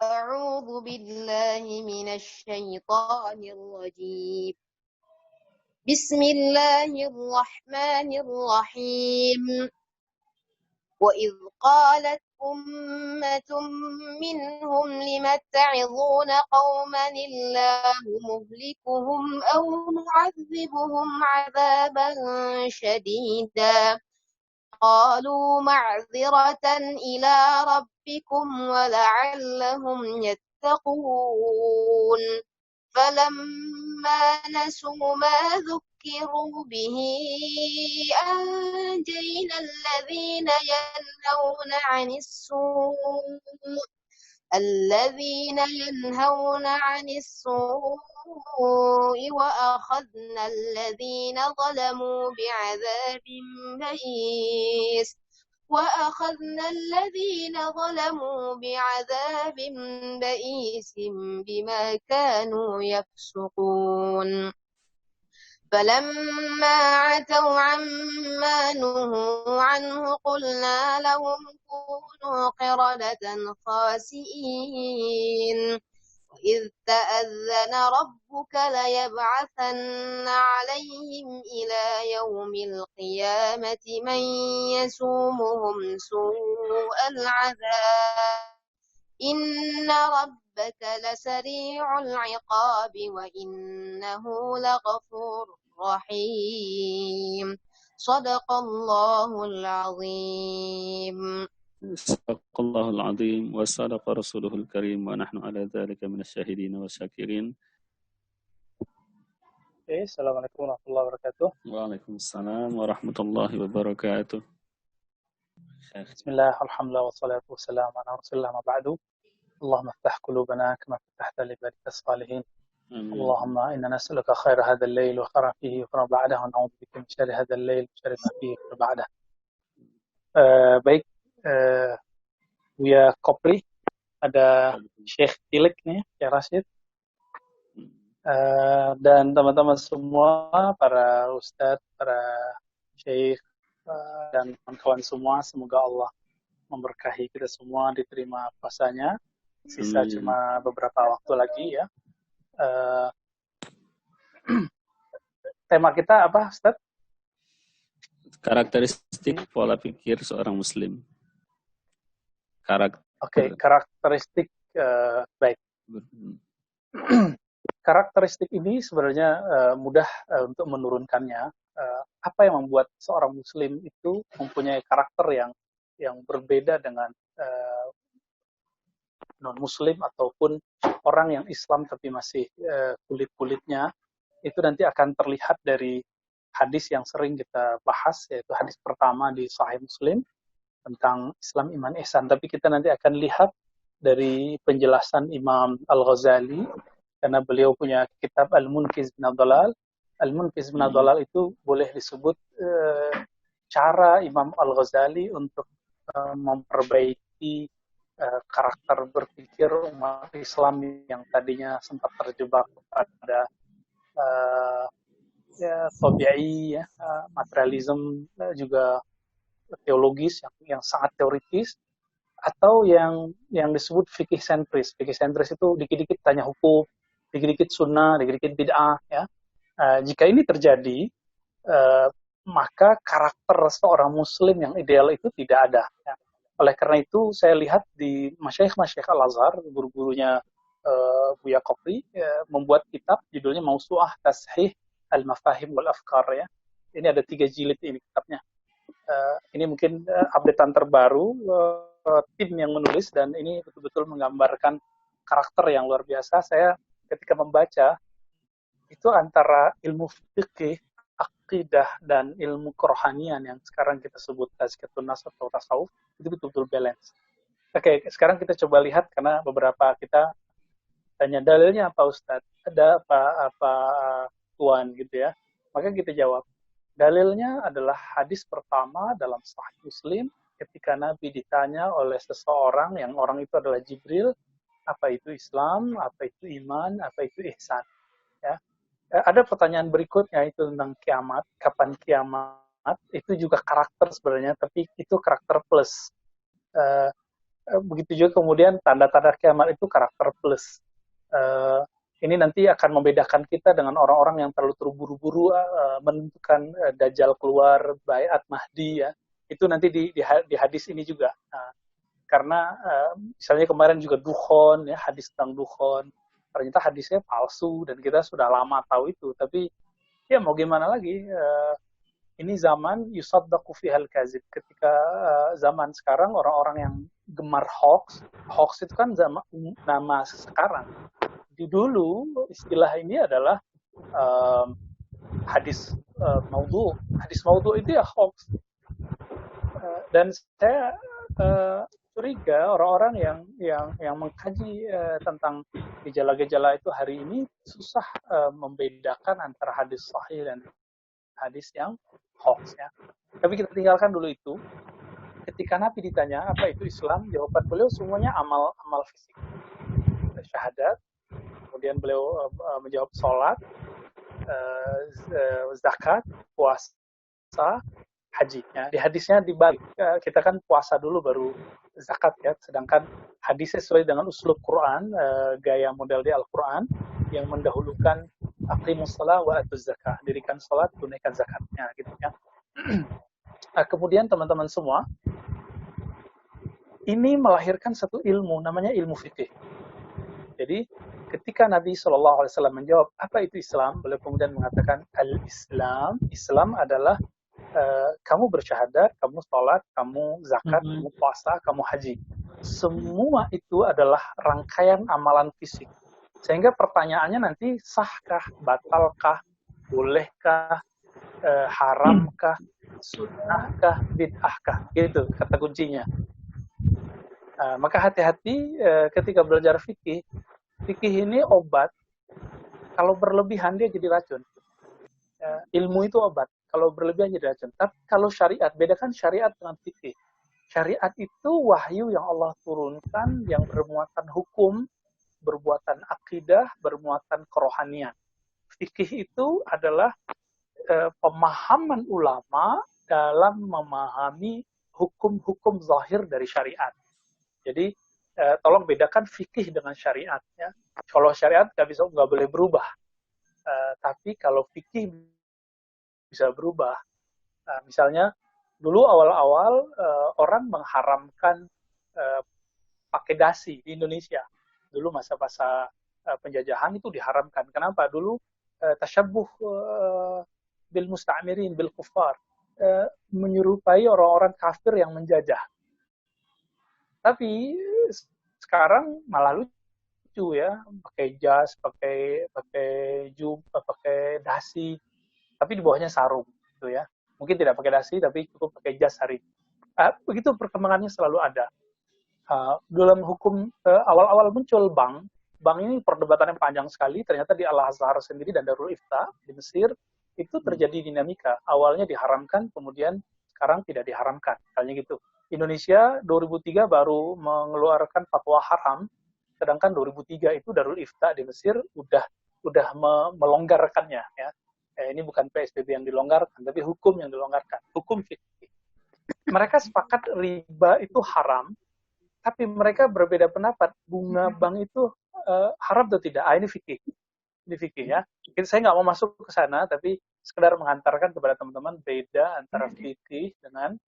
أعوذ بالله من الشيطان الرجيم. بسم الله الرحمن الرحيم. وإذ قالت أمة منهم لم تعظون قوما الله مهلكهم أو معذبهم عذابا شديدا قالوا معذرة إلى ربكم ولعلهم يتقون فلما نسوا ما ذكروا به أنجينا الذين ينهون عن السوء وأخذنا الذين ظلموا بعذاب بئيس بما كانوا يفسقون فلما عتوا عما نهوا عنه قلنا لهم كونوا قردة خاسئين وإذ تأذن ربك ليبعثن عليهم إلى يوم القيامة من يسومهم سوء العذاب إن ربك لسريع العقاب وإنه لغفور رحيم صدق الله العظيم. صدق الله العظيم وصدق رسوله الكريم ونحن على ذلك من الشاهدين والشاكرين. Assalamualaikum warahmatullahi wabarakatuh. Waalaikumsalam warahmatullahi wabarakatuh. Bismillah, alhamdulillah, wassalatu wassalamu ala rasulillah ma ba'du. Allahumma ftah qulubana kama فتحت لعبادك الصالحين. اللهم إنا نسألك خير هذا الليل وخير فيه وخير بعده ونعوذ بك من شر هذا الليل وشر ما فيه وخير بعده. Baik, Buya Kopri, ada Syekh Tilik nih, Syekh Rashid, dan teman-teman semua, para ustadz, para syekh, dan kawan-kawan semua, semoga Allah memberkahi kita semua, diterima puasanya. Sisa cuma beberapa waktu lagi ya. Tema kita apa, Ustaz? Karakteristik pola pikir seorang Muslim. Karakteristik baik. Karakteristik ini sebenarnya mudah untuk menurunkannya. Apa yang membuat seorang Muslim itu mempunyai karakter yang berbeda dengan non-Muslim ataupun orang yang Islam tapi masih kulit-kulitnya, itu nanti akan terlihat dari hadis yang sering kita bahas, yaitu hadis pertama di Sahih Muslim tentang Islam, Iman, Ihsan. Tapi kita nanti akan lihat dari penjelasan Imam Al-Ghazali, karena beliau punya kitab Al-Munqiz min Ad-Dhalal. Al-Munqiz min Ad-Dhalal itu boleh disebut cara Imam Al-Ghazali untuk memperbaiki karakter berpikir umat Islam yang tadinya sempat terjebak pada tabi'i, materialisme, juga teologis yang sangat teoritis, atau yang disebut fikih sentris. Fikih sentris itu dikit-dikit tanya hukum, dikit-dikit sunnah, dikit-dikit bid'ah. Ya. Jika ini terjadi, maka karakter seorang Muslim yang ideal itu tidak ada. Ya. Oleh karena itu, saya lihat di Masyaikh Al-Azhar, guru-gurunya Buya Kopri, membuat kitab judulnya Mausu'ah Tashih Al-Mafahim Wal-Afkar. Ya. Ini ada 3 jilid ini kitabnya. Ini mungkin updatean terbaru tim yang menulis, dan ini betul-betul menggambarkan karakter yang luar biasa. Saya ketika membaca itu antara ilmu fikih, akidah, dan ilmu kerohanian yang sekarang kita sebut tazkiyatun nafs atau tasawuf, itu betul-betul balance. Oke, sekarang kita coba lihat, karena beberapa kita tanya dalilnya apa Ustadz, ada apa Tuan gitu ya. Maka kita jawab, dalilnya adalah hadis pertama dalam Sahih Muslim ketika Nabi ditanya oleh seseorang yang orang itu adalah Jibril, apa itu Islam, apa itu iman, apa itu ihsan. Ya. Ada pertanyaan berikutnya itu tentang kiamat, kapan kiamat, itu juga karakter sebenarnya, tapi itu karakter plus. begitu juga kemudian tanda-tanda kiamat itu karakter plus. Ini nanti akan membedakan kita dengan orang-orang yang terlalu terburu-buru menentukan Dajjal keluar, Baiat Mahdi ya. Itu nanti di hadis ini juga. Karena misalnya kemarin juga dukhon ya, hadis tentang dukhon. Ternyata hadisnya palsu dan kita sudah lama tahu itu. Tapi ya mau gimana lagi? Ini zaman yusaddaqu fihal kazib. Ketika zaman sekarang orang-orang yang gemar hoax itu kan nama sekarang. Di dulu istilah ini adalah hadis maudhu. Hadis maudhu itu ya hoax. Dan saya curiga orang-orang yang mengkaji tentang gejala-gejala itu hari ini susah membedakan antara hadis sahih dan hadis yang hoax ya. Tapi kita tinggalkan dulu itu. Ketika Nabi ditanya apa itu Islam, jawaban beliau semuanya amal fisik, syahadat. Kemudian beliau menjawab sholat, zakat, puasa, haji. Ya. Di hadisnya dibalik, kita kan puasa dulu baru zakat ya. Sedangkan hadisnya sesuai dengan uslub Quran, gaya model di Al-Quran yang mendahulukan aqimus shalah wa atuz zakah, dirikan salat, tunaikan zakatnya gitu ya. Kemudian teman-teman semua, ini melahirkan satu ilmu namanya ilmu fikih. Jadi ketika Nabi SAW menjawab apa itu Islam, beliau kemudian mengatakan Islam adalah kamu bersyahadat, kamu sholat, kamu zakat, kamu puasa, kamu haji. Semua itu adalah rangkaian amalan fisik. Sehingga pertanyaannya nanti sahkah, batalkah, bolehkah, haramkah, sunnahkah, bid'ahkah, gitu kata kuncinya. Maka hati-hati ketika belajar fikih. Fikih ini obat, kalau berlebihan dia jadi racun. Ilmu itu obat, kalau berlebihan jadi racun. Tapi kalau syariat, bedakan syariat dengan fikih. Syariat itu wahyu yang Allah turunkan yang bermuatan hukum, bermuatan akidah, bermuatan kerohanian. Fikih itu adalah pemahaman ulama dalam memahami hukum-hukum zahir dari syariat. Jadi tolong bedakan fikih dengan syariat. Ya. Kalau syariat nggak boleh berubah, tapi kalau fikih bisa berubah. Misalnya dulu awal-awal orang mengharamkan pakai dasi di Indonesia. Dulu masa-masa penjajahan itu diharamkan. Kenapa? Dulu tasyabbuh bil musta'mirin, bil kuffar, menyerupai orang-orang kafir yang menjajah. Tapi sekarang malah lucu ya, pakai jas, pakai dasi, tapi di bawahnya sarung gitu ya. Mungkin tidak pakai dasi tapi cukup pakai jas hari ini. Begitu perkembangannya selalu ada. Dalam hukum awal-awal muncul bank ini perdebatannya panjang sekali. Ternyata di Al-Azhar sendiri dan Darul Ifta di Mesir itu terjadi dinamika. Awalnya diharamkan, kemudian sekarang tidak diharamkan. Misalnya gitu. Indonesia 2003 baru mengeluarkan fatwa haram, sedangkan 2003 itu Darul Ifta di Mesir udah melonggarkannya ya. Ini bukan PSBB yang dilonggarkan, tapi hukum yang dilonggarkan, hukum fikih. Mereka sepakat riba itu haram, tapi mereka berbeda pendapat bunga bank itu haram atau tidak. Ini fikih ya. Saya nggak mau masuk ke sana, tapi sekedar menghantarkan kepada teman-teman beda antara fikih dengan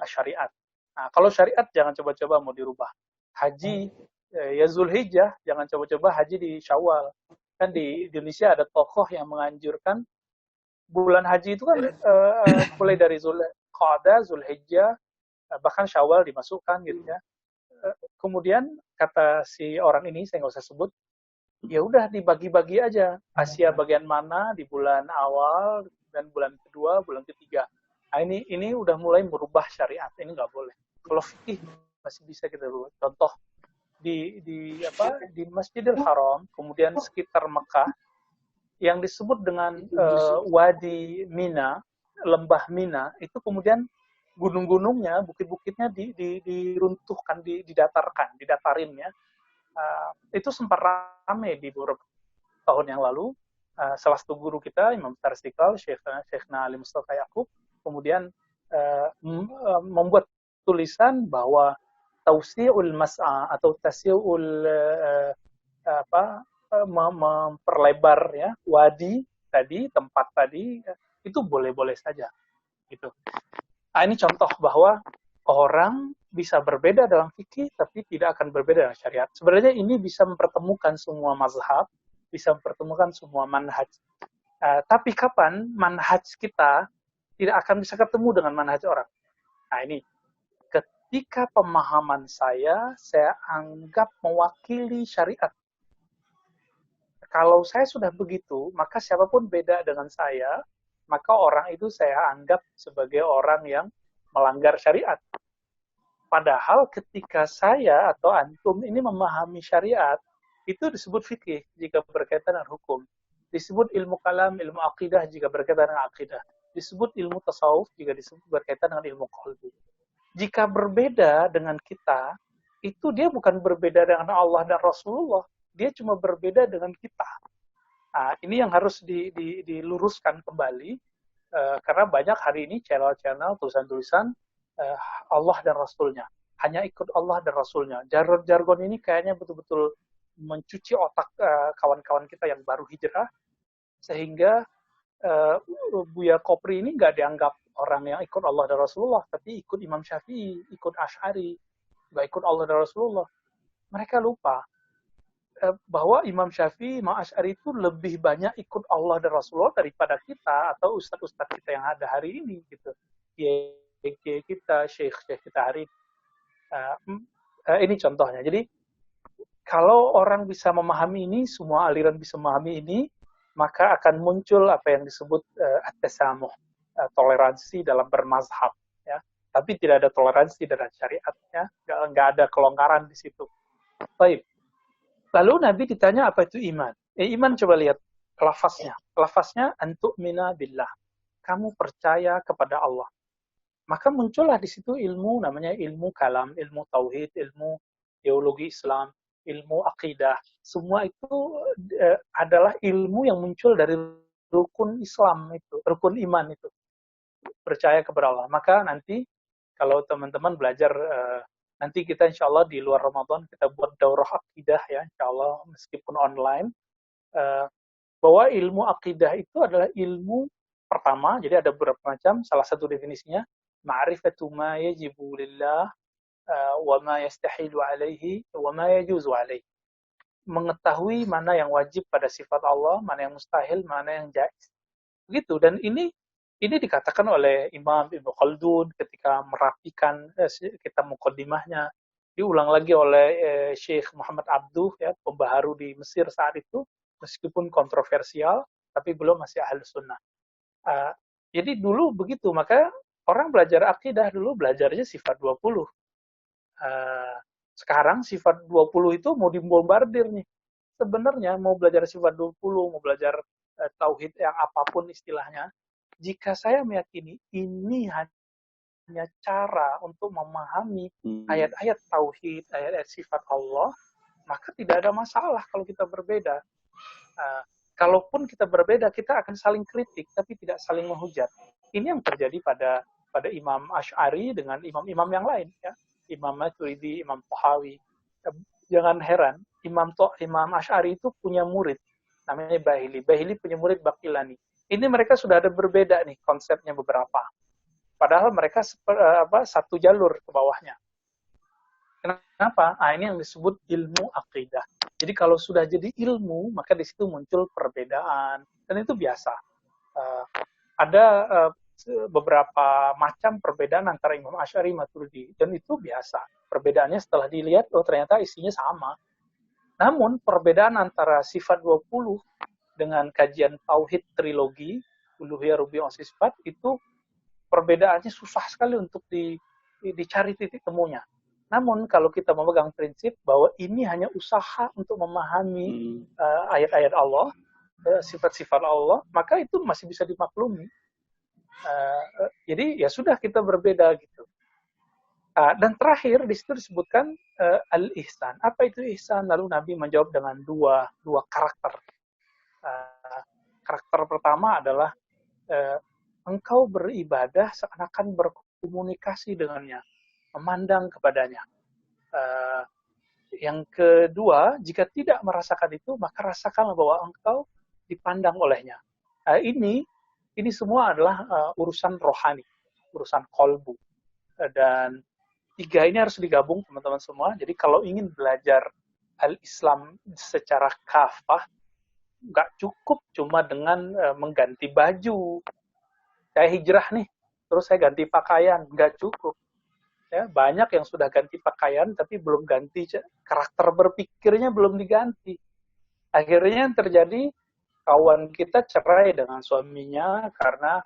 syariat. Nah, kalau syariat jangan coba-coba mau dirubah. Haji ya Zulhijjah, jangan coba-coba haji di Syawal. Kan di Indonesia ada tokoh yang menganjurkan bulan haji itu kan mulai dari Zulqa'dah, Zulhijjah, bahkan Syawal dimasukkan gitu ya. Kemudian kata si orang ini, saya nggak usah sebut, ya udah dibagi-bagi aja. Asia bagian mana di bulan awal dan bulan kedua, bulan ketiga. Nah, ini udah mulai merubah syariat. Ini nggak boleh. Kalau fikih masih bisa kita rubah. Contoh di Masjidil Haram, kemudian sekitar Mekah, yang disebut dengan Wadi Mina, lembah Mina, itu kemudian gunung-gunungnya, bukit-bukitnya diruntuhkan, didatarin ya. Itu sempat ramai di beberapa tahun yang lalu. Salah satu guru kita, Imam besar Istiqlal, Syekhna Ali Mustafa Yaqub, kemudian membuat tulisan bahwa tausi'ul mas'a atau tasi'ul memperlebar ya wadi tadi, tempat tadi, itu boleh-boleh saja gitu. Ini contoh bahwa orang bisa berbeda dalam fikih tapi tidak akan berbeda dalam syariat. Sebenarnya ini bisa mempertemukan semua mazhab, bisa mempertemukan semua manhaj. Tapi kapan manhaj kita tidak akan bisa ketemu dengan manhaj orang? Nah ini, ketika pemahaman saya anggap mewakili syariat. Kalau saya sudah begitu, maka siapapun beda dengan saya, maka orang itu saya anggap sebagai orang yang melanggar syariat. Padahal ketika saya atau antum ini memahami syariat, itu disebut fikih jika berkaitan dengan hukum. Disebut ilmu kalam, ilmu akidah jika berkaitan dengan akidah. Disebut ilmu tasawuf jika disebut berkaitan dengan ilmu qalbi. Jika berbeda dengan kita, itu dia bukan berbeda dengan Allah dan Rasulullah. Dia cuma berbeda dengan kita. Nah, ini yang harus diluruskan kembali, karena banyak hari ini channel-channel, tulisan-tulisan Allah dan Rasulnya. Hanya ikut Allah dan Rasulnya. Jargon ini kayaknya betul-betul mencuci otak kawan-kawan kita yang baru hijrah, sehingga Buya Kopri ini nggak dianggap orang yang ikut Allah dan Rasulullah, tapi ikut Imam Syafi'i, ikut Asy'ari, nggak ikut Allah dan Rasulullah. Mereka lupa bahwa Imam Syafi'i, Imam Asy'ari itu lebih banyak ikut Allah dan Rasulullah daripada kita atau ustadz-ustadz kita yang ada hari ini gitu. Kita, syekh kita hari ini. Ini contohnya. Jadi kalau orang bisa memahami ini, semua aliran bisa memahami ini, maka akan muncul apa yang disebut at-tasamuh, toleransi dalam bermazhab, ya. Tapi tidak ada toleransi dalam syariat, ya. Nggak ada kelonggaran di situ. Baik. Lalu Nabi ditanya apa itu iman. Iman coba lihat lafaznya. Lafaznya antu'mina billah. Kamu percaya kepada Allah. Maka muncullah di situ ilmu, namanya ilmu kalam, ilmu tauhid, ilmu teologi Islam, ilmu akidah. Semua itu adalah ilmu yang muncul dari rukun Islam itu, rukun iman itu. Percaya kepada Allah. Maka nanti kalau teman-teman belajar, nanti kita insya Allah di luar Ramadan kita buat daurah akidah ya, insya Allah meskipun online. Bahwa ilmu akidah itu adalah ilmu pertama, jadi ada beberapa macam. Salah satu definisinya, ma'rifatu ma yajibu lillah wa ma yastahilu alaihi wa ma yajuzu alaihi. Mengetahui mana yang wajib pada sifat Allah, mana yang mustahil, mana yang jaiz. Begitu. Dan ini dikatakan oleh Imam Ibnu Khaldun ketika merapikan kitab muqaddimahnya. Diulang lagi oleh Syekh Muhammad Abduh, ya, pembaharu di Mesir saat itu, meskipun kontroversial, tapi belum masih ahli sunnah. Jadi dulu begitu, maka orang belajar akidah dulu belajarnya sifat 20. Sekarang sifat 20 itu mau dibombardir nih. Sebenarnya mau belajar sifat 20, mau belajar tauhid yang apapun istilahnya, jika saya meyakini ini hanya cara untuk memahami ayat-ayat tauhid, ayat-ayat sifat Allah, maka tidak ada masalah kalau kita berbeda. Kalaupun kita berbeda, kita akan saling kritik, tapi tidak saling menghujat. Ini yang terjadi pada Imam Asy'ari dengan imam-imam yang lain, ya. Imam Maturidi, Imam Tahawi. Jangan heran, Imam Asy'ari itu punya murid, namanya Bahili. Bahili punya murid Baqillani. Ini mereka sudah ada berbeda nih konsepnya beberapa. Padahal mereka satu jalur ke bawahnya. Kenapa? Ini yang disebut ilmu akidah. Jadi kalau sudah jadi ilmu, maka di situ muncul perbedaan. Dan itu biasa. Ada beberapa macam perbedaan antara Imam Asy'ari Maturidi. Dan itu biasa. Perbedaannya setelah dilihat, ternyata isinya sama. Namun perbedaan antara sifat 20 dengan kajian Tauhid Trilogi, Uluhiyah, Rububiyah, Sifat, itu perbedaannya susah sekali untuk dicari titik temunya. Namun kalau kita memegang prinsip bahwa ini hanya usaha untuk memahami ayat-ayat Allah, sifat-sifat Allah, maka itu masih bisa dimaklumi. Jadi ya sudah, kita berbeda gitu. Dan terakhir di situ disebutkan al-ihsan. Apa itu ihsan? Lalu Nabi menjawab dengan dua karakter. Karakter pertama adalah engkau beribadah seakan-akan berkomunikasi dengannya, memandang kepadanya. Yang kedua, jika tidak merasakan itu, maka rasakanlah bahwa engkau dipandang olehnya. Ini semua adalah urusan rohani, urusan kolbu. Dan tiga ini harus digabung, teman-teman semua. Jadi kalau ingin belajar al-Islam secara kafah, nggak cukup cuma dengan mengganti baju. Saya hijrah nih, terus saya ganti pakaian, nggak cukup. Ya, banyak yang sudah ganti pakaian tapi belum ganti karakter berpikirnya, belum diganti. Akhirnya yang terjadi, kawan kita cerai dengan suaminya karena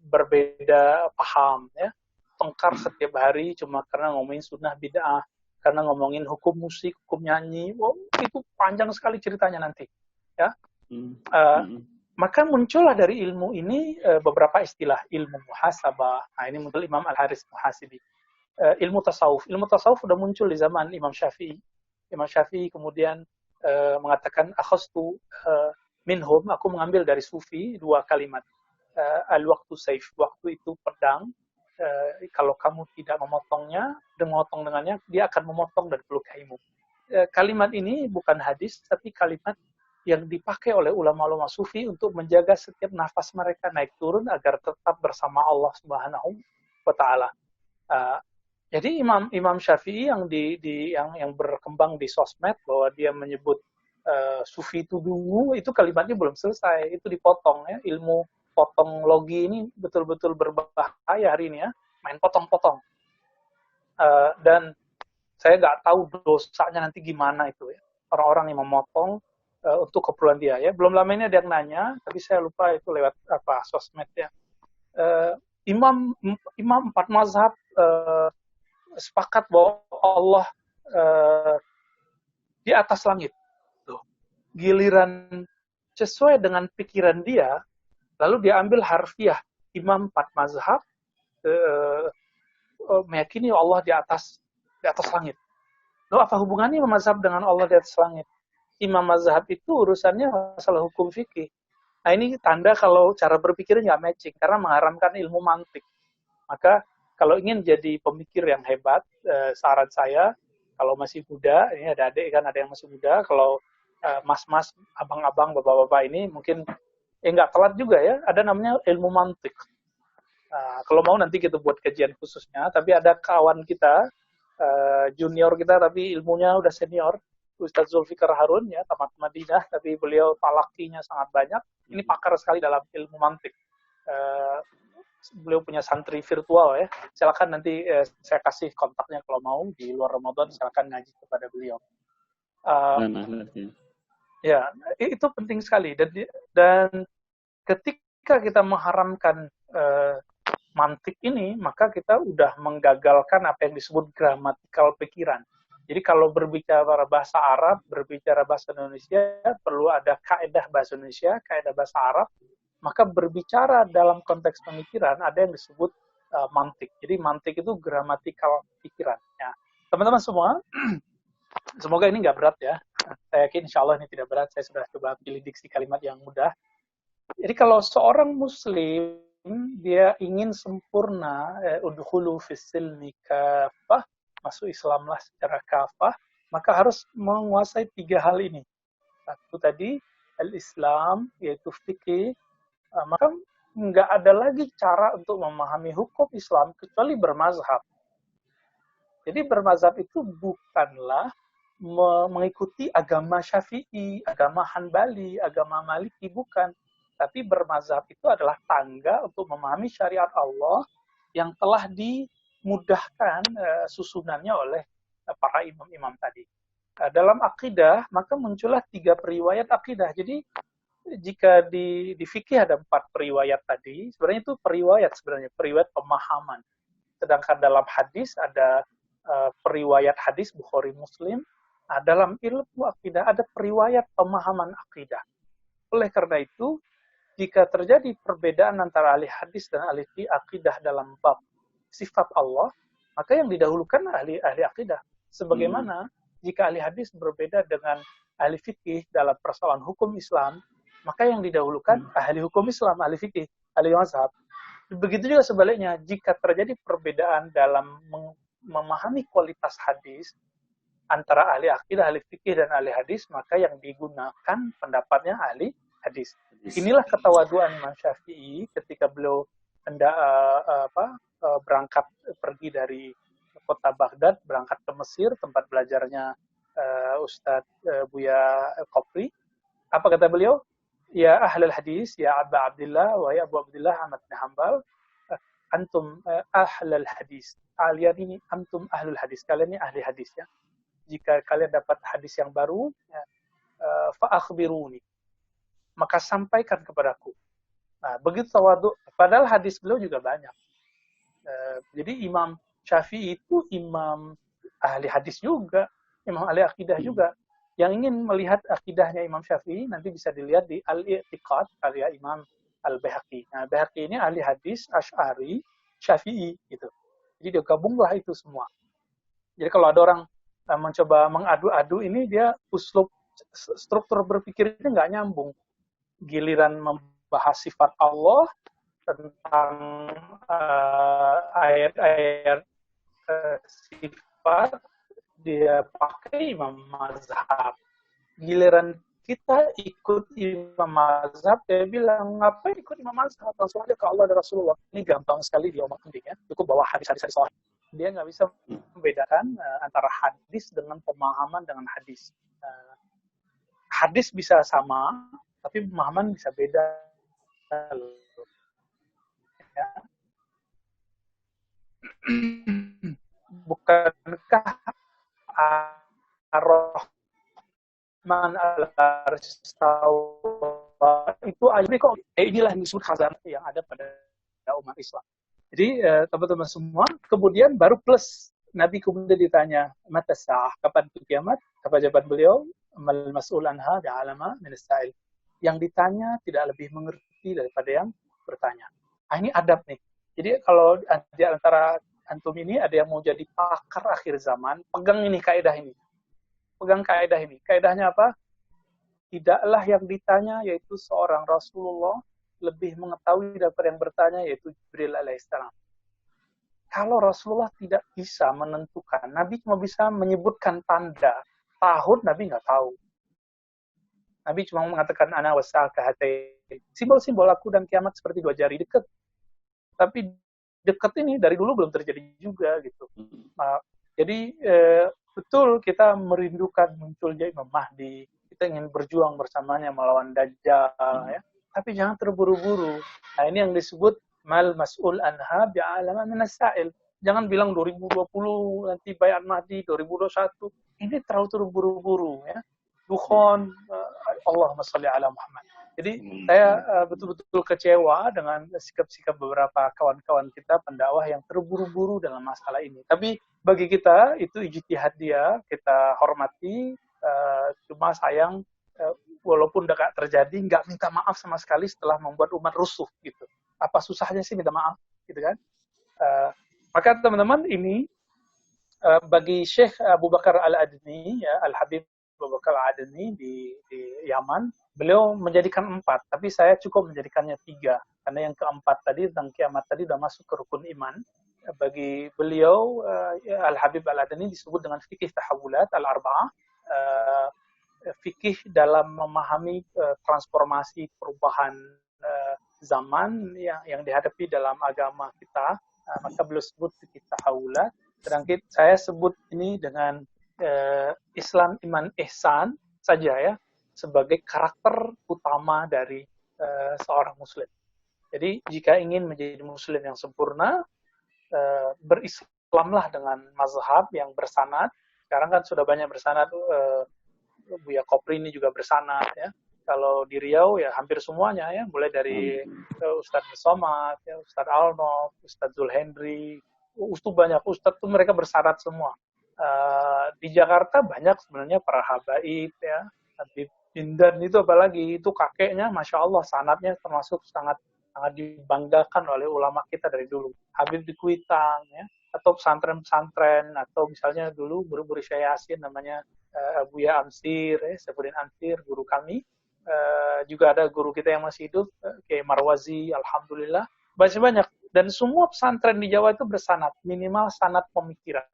berbeda paham, ya. Tengkar setiap hari cuma karena ngomongin sunnah bid'ah, karena ngomongin hukum musik, hukum nyanyi. Wow, itu panjang sekali ceritanya nanti, ya. Maka muncullah dari ilmu ini beberapa istilah, ilmu muhasabah. Nah, ini muncul Imam Al-Haris Muhasibi. Ilmu tasawuf. Ilmu tasawuf sudah muncul di zaman Imam Syafi'i. Imam Syafi'i kemudian mengatakan, akhastu minhum, aku mengambil dari sufi dua kalimat. Al-waqtu saif, waktu itu pedang. Kalau kamu tidak memotongnya, dan memotong dengannya, dia akan memotong dan pelukaimu. Kalimat ini bukan hadis, tapi kalimat yang dipakai oleh ulama-ulama sufi untuk menjaga setiap nafas mereka naik turun agar tetap bersama Allah Subhanahu wa Ta'ala. Jadi Imam Syafi'i yang berkembang di sosmed bahwa dia menyebut sufi itu dungu, itu kalimatnya belum selesai, itu dipotong, ya. Ilmu potong logi ini betul-betul berbahaya hari ini, ya, main potong-potong. Dan saya nggak tahu dosanya nanti gimana itu, ya, orang-orang yang memotong untuk keperluan dia, ya. Belum lama ini ada yang nanya, tapi saya lupa itu lewat apa sosmed, ya. Imam empat mazhab sepakat bahwa Allah di atas langit. Tuh. Giliran sesuai dengan pikiran dia, lalu dia ambil harfiah. Imam empat mazhab meyakini Allah di atas langit. Loh, apa hubungannya Imam mazhab dengan Allah di atas langit? Imam mazhab itu urusannya masalah hukum fikih. Nah, ini tanda kalau cara berpikirnya nggak matching, karena mengharamkan ilmu mantik. Maka kalau ingin jadi pemikir yang hebat, saran saya, kalau masih muda, ini ada adik kan, ada yang masih muda, kalau mas-mas, abang-abang, bapak-bapak ini mungkin nggak telat juga, ya, ada namanya ilmu mantik. Kalau mau nanti kita buat kajian khususnya, tapi ada kawan kita, junior kita, tapi ilmunya udah senior, Ustadz Zulfikar Harun, ya, tamat Madinah, tapi beliau talakinya sangat banyak. Ini pakar sekali dalam ilmu mantik. Beliau punya santri virtual, ya. Silakan nanti saya kasih kontaknya kalau mau di luar Ramadan, silakan ngaji kepada beliau. Ya, itu penting sekali. Dan ketika kita mengharamkan mantik ini, maka kita udah menggagalkan apa yang disebut gramatikal pikiran. Jadi kalau berbicara bahasa Arab, berbicara bahasa Indonesia, perlu ada kaedah bahasa Indonesia, kaedah bahasa Arab. Maka berbicara dalam konteks pemikiran ada yang disebut mantik. Jadi mantik itu gramatikal pikiran. Ya. Teman-teman semua, semoga ini nggak berat, ya. Saya yakin insya Allah ini tidak berat. Saya sudah coba pilih diksi kalimat yang mudah. Jadi kalau seorang Muslim dia ingin sempurna, udkhulu fis-silmi kafah, masuk Islamlah secara kafah, maka harus menguasai tiga hal ini. Satu tadi, al-Islam, yaitu fikih, maka nggak ada lagi cara untuk memahami hukum Islam kecuali bermazhab. Jadi bermazhab itu bukanlah mengikuti agama Syafi'i, agama Hanbali, agama Maliki, bukan. Tapi bermazhab itu adalah tangga untuk memahami syariat Allah yang telah dimudahkan susunannya oleh para imam-imam tadi. Dalam akidah, maka muncullah 3 periwayat akidah. Jadi, jika di fikih ada 4 periwayat tadi, sebenarnya itu periwayat pemahaman. Sedangkan dalam hadis ada periwayat hadis Bukhari Muslim, dalam ilmu akidah ada periwayat pemahaman akidah. Oleh karena itu, jika terjadi perbedaan antara ahli hadis dan ahli akidah dalam bab sifat Allah, maka yang didahulukan ahli akidah. Sebagaimana jika ahli hadis berbeda dengan ahli fikih dalam persoalan hukum Islam, maka yang didahulukan ahli hukum Islam, ahli fikih, ahli mazhab. Begitu juga sebaliknya, jika terjadi perbedaan dalam memahami kualitas hadis antara ahli akidah, ahli fikih, dan ahli hadis, maka yang digunakan pendapatnya ahli hadis. Inilah ketawaduan Imam Syafi'i ketika beliau hendak berangkat pergi dari kota Baghdad, berangkat ke Mesir, tempat belajarnya Ustadz Buya Kopri. Apa kata beliau? Ya ahlul hadis, ya Aba Abdillah, wa ya Abu Abdillah Ahmad bin Hanbal, antum ahlul hadis. Kalian ini antum ahlul hadis. Kalian ini ahli hadis ya. Jika kalian dapat hadis yang baru, fa'akhbiruni. Maka sampaikan kepadaku. Nah, begitu tawadu. Padahal hadis beliau juga banyak. Jadi Imam Syafi'i itu imam ahli hadis juga, imam ahli akidah juga. Yang ingin melihat akidahnya Imam Syafi'i nanti bisa dilihat di Al-I'tiqad karya Imam Al-Baihaqi. Nah, Baihaqi ini ahli hadis Asy'ari, Syafi'i gitu. Jadi dia gabunglah itu semua. Jadi kalau ada orang mencoba mengadu-adu ini, dia uslub struktur berpikirnya nggak nyambung. Giliran membahas sifat Allah tentang ayat-ayat sifat, dia pakai imam mazhab. Giliran kita ikut imam mazhab, dia bilang, ngapain ikut imam mazhab? Langsung aja ke Allah dan Rasulullah. Ini gampang sekali dia omong ya. Cukup bawa hadis-hadis sahih. Dia nggak bisa membedakan antara hadis dengan pemahaman dengan hadis. Hadis bisa sama, tapi pemahaman bisa beda. Ya. Bukankah Ar-Rahman al-Arstawa itu akhirnya kok inilah yang disebut khazanah yang ada pada umat Islam. Jadi teman-teman semua, kemudian baru plus Nabi kemudian ditanya, mata sa'ah, kapan itu kiamat? Apa jawaban beliau? Mal mas'ul anha bi'alama min as-sa'il. Yang ditanya tidak lebih mengerti daripada yang bertanya. Ah, ini adab nih. Jadi kalau di antara antum ini ada yang mau jadi pakar akhir zaman, pegang ini kaidah ini. Pegang kaidah ini. Kaidahnya apa? Tidaklah yang ditanya yaitu seorang Rasulullah lebih mengetahui daripada yang bertanya, yaitu Jibril alaihissalam. Kalau Rasulullah tidak bisa menentukan, Nabi cuma bisa menyebutkan tanda, tahun Nabi nggak tahu. Nabi cuma mengatakan ana wasa'aka hatain. Simbol-simbol aku dan kiamat seperti dua jari, dekat. Tapi dekat ini dari dulu belum terjadi juga gitu. Jadi betul kita merindukan munculnya Imam Mahdi. Kita ingin berjuang bersamanya melawan Dajjal ya. Tapi jangan terburu-buru. Nah, ini yang disebut mal mas'ul anha bi'alama minas sa'il. Jangan bilang 2020 nanti Bai'at Mahdi 2021. Ini terlalu terburu-buru ya. Dukhon Allahumma shalli ala Muhammad. Jadi saya betul-betul kecewa dengan sikap-sikap beberapa kawan-kawan kita pendakwah yang terburu-buru dalam masalah ini. Tapi bagi kita itu ijtihad dia, kita hormati, cuma sayang walaupun udah terjadi, nggak minta maaf sama sekali setelah membuat umat rusuh gitu. Apa susahnya sih minta maaf, gitu kan? Maka teman-teman ini bagi Syekh Abu Bakar Al-Adni, ya, Al-Habib Abu Bakar Al-Adni di Yaman, beliau menjadikan 4, tapi saya cukup menjadikannya 3, karena yang keempat tadi tentang kiamat tadi sudah masuk ke rukun iman. Bagi beliau Al-Habib Al-Adni disebut dengan fikih tahawulat al-arba'ah, fikih dalam memahami transformasi perubahan zaman yang dihadapi dalam agama kita, maka beliau sebut fikih tahawulat. Sedangkan saya sebut ini dengan Islam iman ihsan saja ya, sebagai karakter utama dari seorang muslim. Jadi jika ingin menjadi muslim yang sempurna, berislamlah dengan mazhab yang bersanad. Sekarang kan sudah banyak bersanad, Buya Kopri ini juga bersanad ya. Kalau di Riau ya hampir semuanya ya, mulai dari Ustadz Somad, ya, Ustadz Alnof, Ustadz Zulhendri, banyak Ustadz tuh mereka bersanad semua. Di Jakarta banyak sebenarnya para habaib ya, Habib Bindan itu apalagi, itu kakeknya Masya Allah sanadnya termasuk sangat dibanggakan oleh ulama kita dari dulu. Habib di Kuitang ya, atau pesantren-pesantren, atau misalnya dulu guru-guru Syekh Yasin namanya Buya Amsir, Saifuddin Amsir, guru kami. Juga ada guru kita yang masih hidup, kayak Marwazi, alhamdulillah. Banyak Dan semua pesantren di Jawa itu bersanad, minimal sanad pemikiran.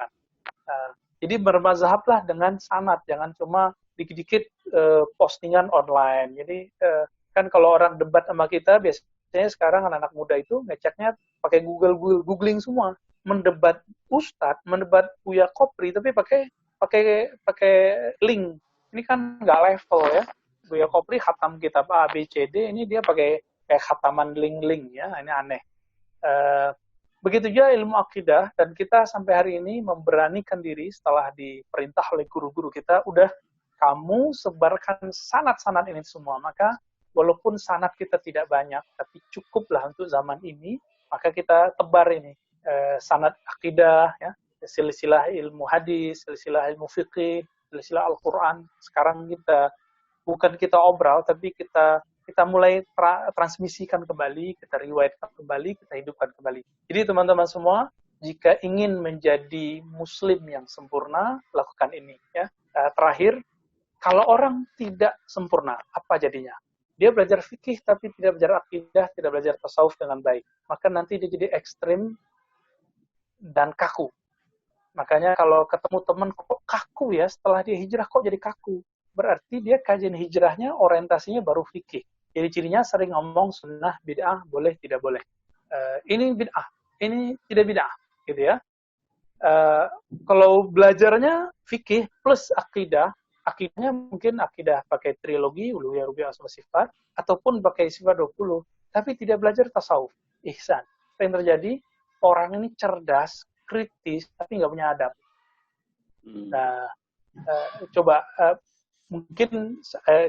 Jadi bermazhablah dengan sanad, jangan cuma dikit-dikit postingan online. Jadi kan kalau orang debat sama kita, biasanya sekarang anak-anak muda itu ngeceknya pakai googling semua, mendebat Ustadz, mendebat Buya Kopri, tapi pakai link. Ini kan nggak level ya. Buya Kopri khatam kitab A, B, C, D, ini dia pakai kayak khataman link-link ya, ini aneh. Begitu juga ilmu akidah, dan kita sampai hari ini memberanikan diri setelah diperintah oleh guru-guru kita, udah kamu sebarkan sanad-sanad ini semua. Maka walaupun sanad kita tidak banyak, tapi cukuplah untuk zaman ini, maka kita tebar ini sanad akidah, ya, silsilah ilmu hadis, silsilah ilmu fiqih, silsilah Al-Quran. Sekarang bukan kita obral, tapi kita mulai transmisikan kembali, kita riwayatkan kembali, kita hidupkan kembali. Jadi teman-teman semua, jika ingin menjadi muslim yang sempurna, lakukan ini. Ya. Terakhir, kalau orang tidak sempurna, apa jadinya? Dia belajar fikih tapi tidak belajar akidah, tidak belajar tasawuf dengan baik. Maka nanti dia jadi ekstrim dan kaku. Makanya kalau ketemu teman, kok kaku ya, setelah dia hijrah kok jadi kaku? Berarti dia kajian hijrahnya orientasinya baru fikih. Jadi cirinya sering ngomong sunnah, bid'ah, boleh, tidak boleh. Ini bid'ah, ini tidak bid'ah, gitu ya. Kalau belajarnya fikih plus akidah, akidahnya mungkin akidah pakai trilogi, uluhiyah, rububiyah, asma sifat, ataupun pakai sifat 20, tapi tidak belajar tasawuf, ihsan. Apa yang terjadi? Orang ini cerdas, kritis, tapi nggak punya adab. Nah, coba mungkin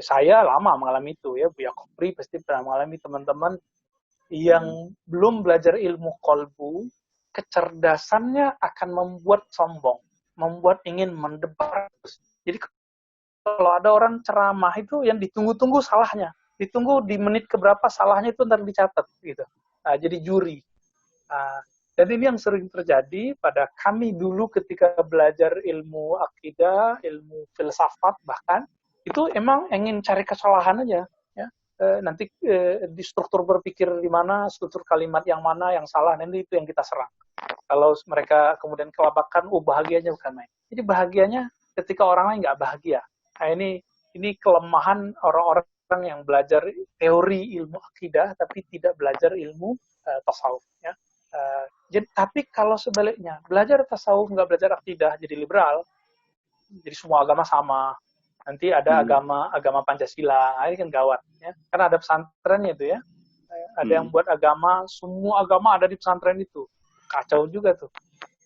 saya lama mengalami itu ya, Buya Kopri pasti pernah mengalami, teman-teman yang belum belajar ilmu kolbu, kecerdasannya akan membuat sombong, membuat ingin mendebar. Jadi kalau ada orang ceramah itu yang ditunggu-tunggu salahnya, ditunggu di menit keberapa salahnya itu ntar dicatat gitu. Nah, jadi juri. Dan ini yang sering terjadi pada kami dulu ketika belajar ilmu akidah, ilmu filsafat bahkan, itu emang ingin cari kesalahan aja. Ya. Nanti di struktur berpikir di mana, struktur kalimat yang mana yang salah, nanti itu yang kita serang. Kalau mereka kemudian kelabakan, bahagianya bukan main. Jadi bahagianya ketika orang lain nggak bahagia. Nah ini kelemahan orang-orang yang belajar teori ilmu akidah, tapi tidak belajar ilmu tasawuf. Ya. Jadi, tapi kalau sebaliknya, belajar tasawuf nggak belajar akidah, jadi liberal, jadi semua agama sama. Nanti ada agama Pancasila, ini kan gawat. Ya. Karena ada pesantrennya itu ya. Ada yang buat agama, semua agama ada di pesantren itu. Kacau juga tuh.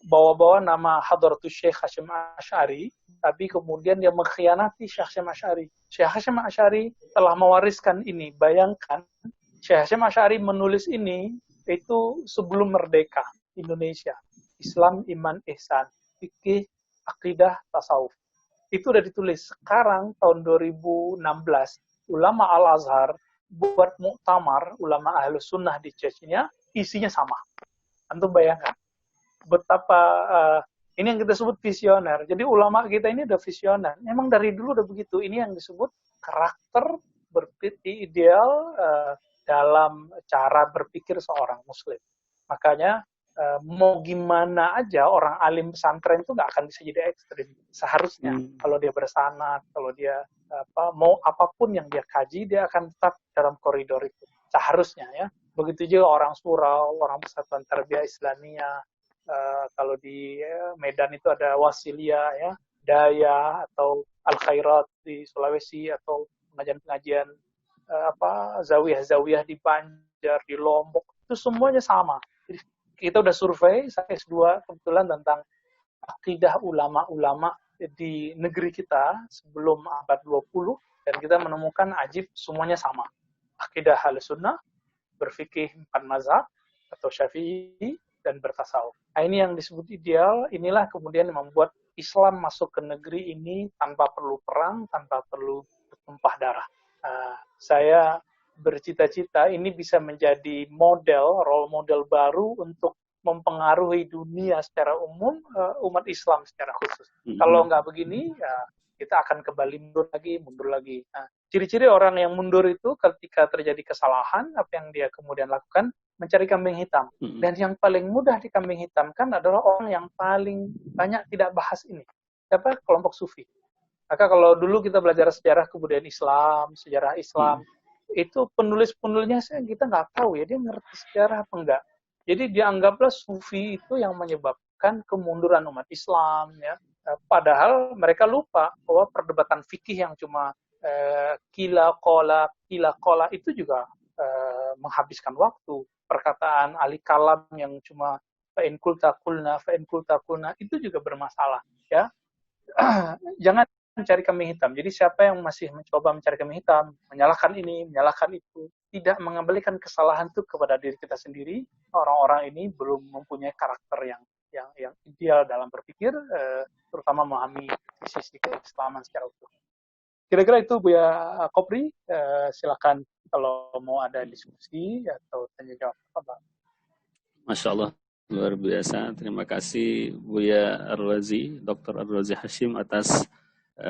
Bawa-bawa nama Hadratus Syekh Hasyim Asy'ari, tapi kemudian dia mengkhianati Syekh Hasyim Asy'ari. Syekh Hasyim Asy'ari telah mewariskan ini. Bayangkan, Syekh Hasyim Asy'ari menulis ini itu sebelum merdeka Indonesia. Islam, iman, ihsan, fikih, akidah, tasawuf. Itu udah ditulis. Sekarang tahun 2016, ulama Al-Azhar buat muktamar ulama Ahlus Sunnah di Chechnya, isinya sama. Antum bayangkan betapa ini yang kita sebut visioner. Jadi ulama kita ini udah visioner. Memang dari dulu udah begitu. Ini yang disebut karakter ideal dalam cara berpikir seorang muslim. Makanya mau gimana aja orang alim pesantren itu nggak akan bisa jadi ekstrim. Seharusnya kalau dia bersanad, kalau dia mau apapun yang dia kaji, dia akan tetap dalam koridor itu. Seharusnya ya. Begitu juga orang surau, orang Persatuan Tarbiyah Islamiyah. Kalau di Medan itu ada Wasiliyah, ya, Daya atau Al Khairat di Sulawesi, atau pengajian-pengajian zawiyah-zawiyah di Banjar, di Lombok, itu semuanya sama. Jadi kita udah survei, saya S2 kebetulan tentang akidah ulama-ulama di negeri kita sebelum abad 20, dan kita menemukan ajib semuanya sama. Akidah Ahlussunnah, berfikih 4 mazhab atau Syafi'i, dan bertasawuf. Nah, ini yang disebut ideal, inilah kemudian yang membuat Islam masuk ke negeri ini tanpa perlu perang, tanpa perlu tumpah darah. Saya bercita-cita ini bisa menjadi role model baru untuk mempengaruhi dunia secara umum, umat Islam secara khusus. Kalau nggak begini, ya kita akan kembali mundur lagi. Nah, ciri-ciri orang yang mundur itu ketika terjadi kesalahan, apa yang dia kemudian lakukan, mencari kambing hitam. Dan yang paling mudah di kambing hitam kan adalah orang yang paling banyak tidak bahas ini. Siapa? Kelompok sufi. Maka kalau dulu kita belajar sejarah kebudayaan Islam, sejarah Islam, itu penulis-penulisnya kita nggak tahu ya, dia ngerti sejarah apa enggak. Jadi dianggaplah sufi itu yang menyebabkan kemunduran umat Islam, ya. Padahal mereka lupa bahwa perdebatan fikih yang cuma kila kola itu juga menghabiskan waktu. Perkataan ahli kalam yang cuma fa'in kulta kulna itu juga bermasalah, ya. Jangan mencari kambing hitam. Jadi siapa yang masih mencoba mencari kambing hitam, menyalahkan ini, menyalahkan itu, tidak mengembalikan kesalahan itu kepada diri kita sendiri, orang-orang ini belum mempunyai karakter yang ideal dalam berpikir, terutama memahami sisi keislaman secara utuh. Kira-kira itu Buya Kopri, silakan kalau mau ada diskusi atau tanya jawab apa. Masya Allah, luar biasa. Terima kasih Buya Ar-Razi, Dr. Ar-Razi Hashim atas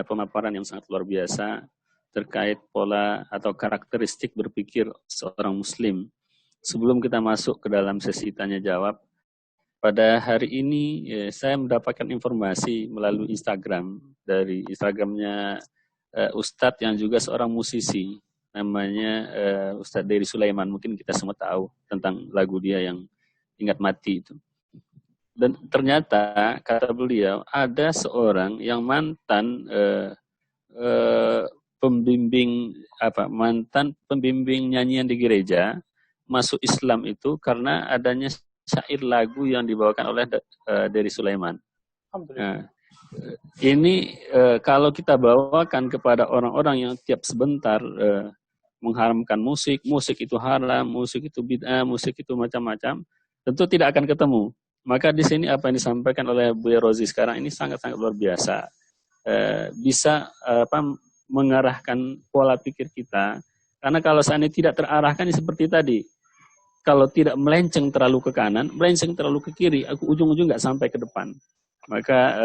pemaparan yang sangat luar biasa terkait pola atau karakteristik berpikir seorang muslim. Sebelum kita masuk ke dalam sesi tanya jawab, pada hari ini saya mendapatkan informasi melalui Instagram, dari Instagramnya Ustadz yang juga seorang musisi, namanya Ustadz Dery Sulaiman. Mungkin kita semua tahu tentang lagu dia yang Ingat Mati itu. Dan ternyata kata beliau ada seorang yang mantan mantan pembimbing nyanyian di gereja masuk Islam itu karena adanya syair lagu yang dibawakan oleh Dery Sulaiman. Nah, ini kalau kita bawakan kepada orang-orang yang tiap sebentar mengharamkan musik itu haram, musik itu bid'ah, musik itu macam-macam, tentu tidak akan ketemu. Maka di sini apa yang disampaikan oleh Buya Rozi sekarang ini sangat-sangat luar biasa. Bisa mengarahkan pola pikir kita. Karena kalau seandainya tidak terarahkan seperti tadi, kalau tidak melenceng terlalu ke kanan, melenceng terlalu ke kiri, ujung-ujung nggak sampai ke depan. Maka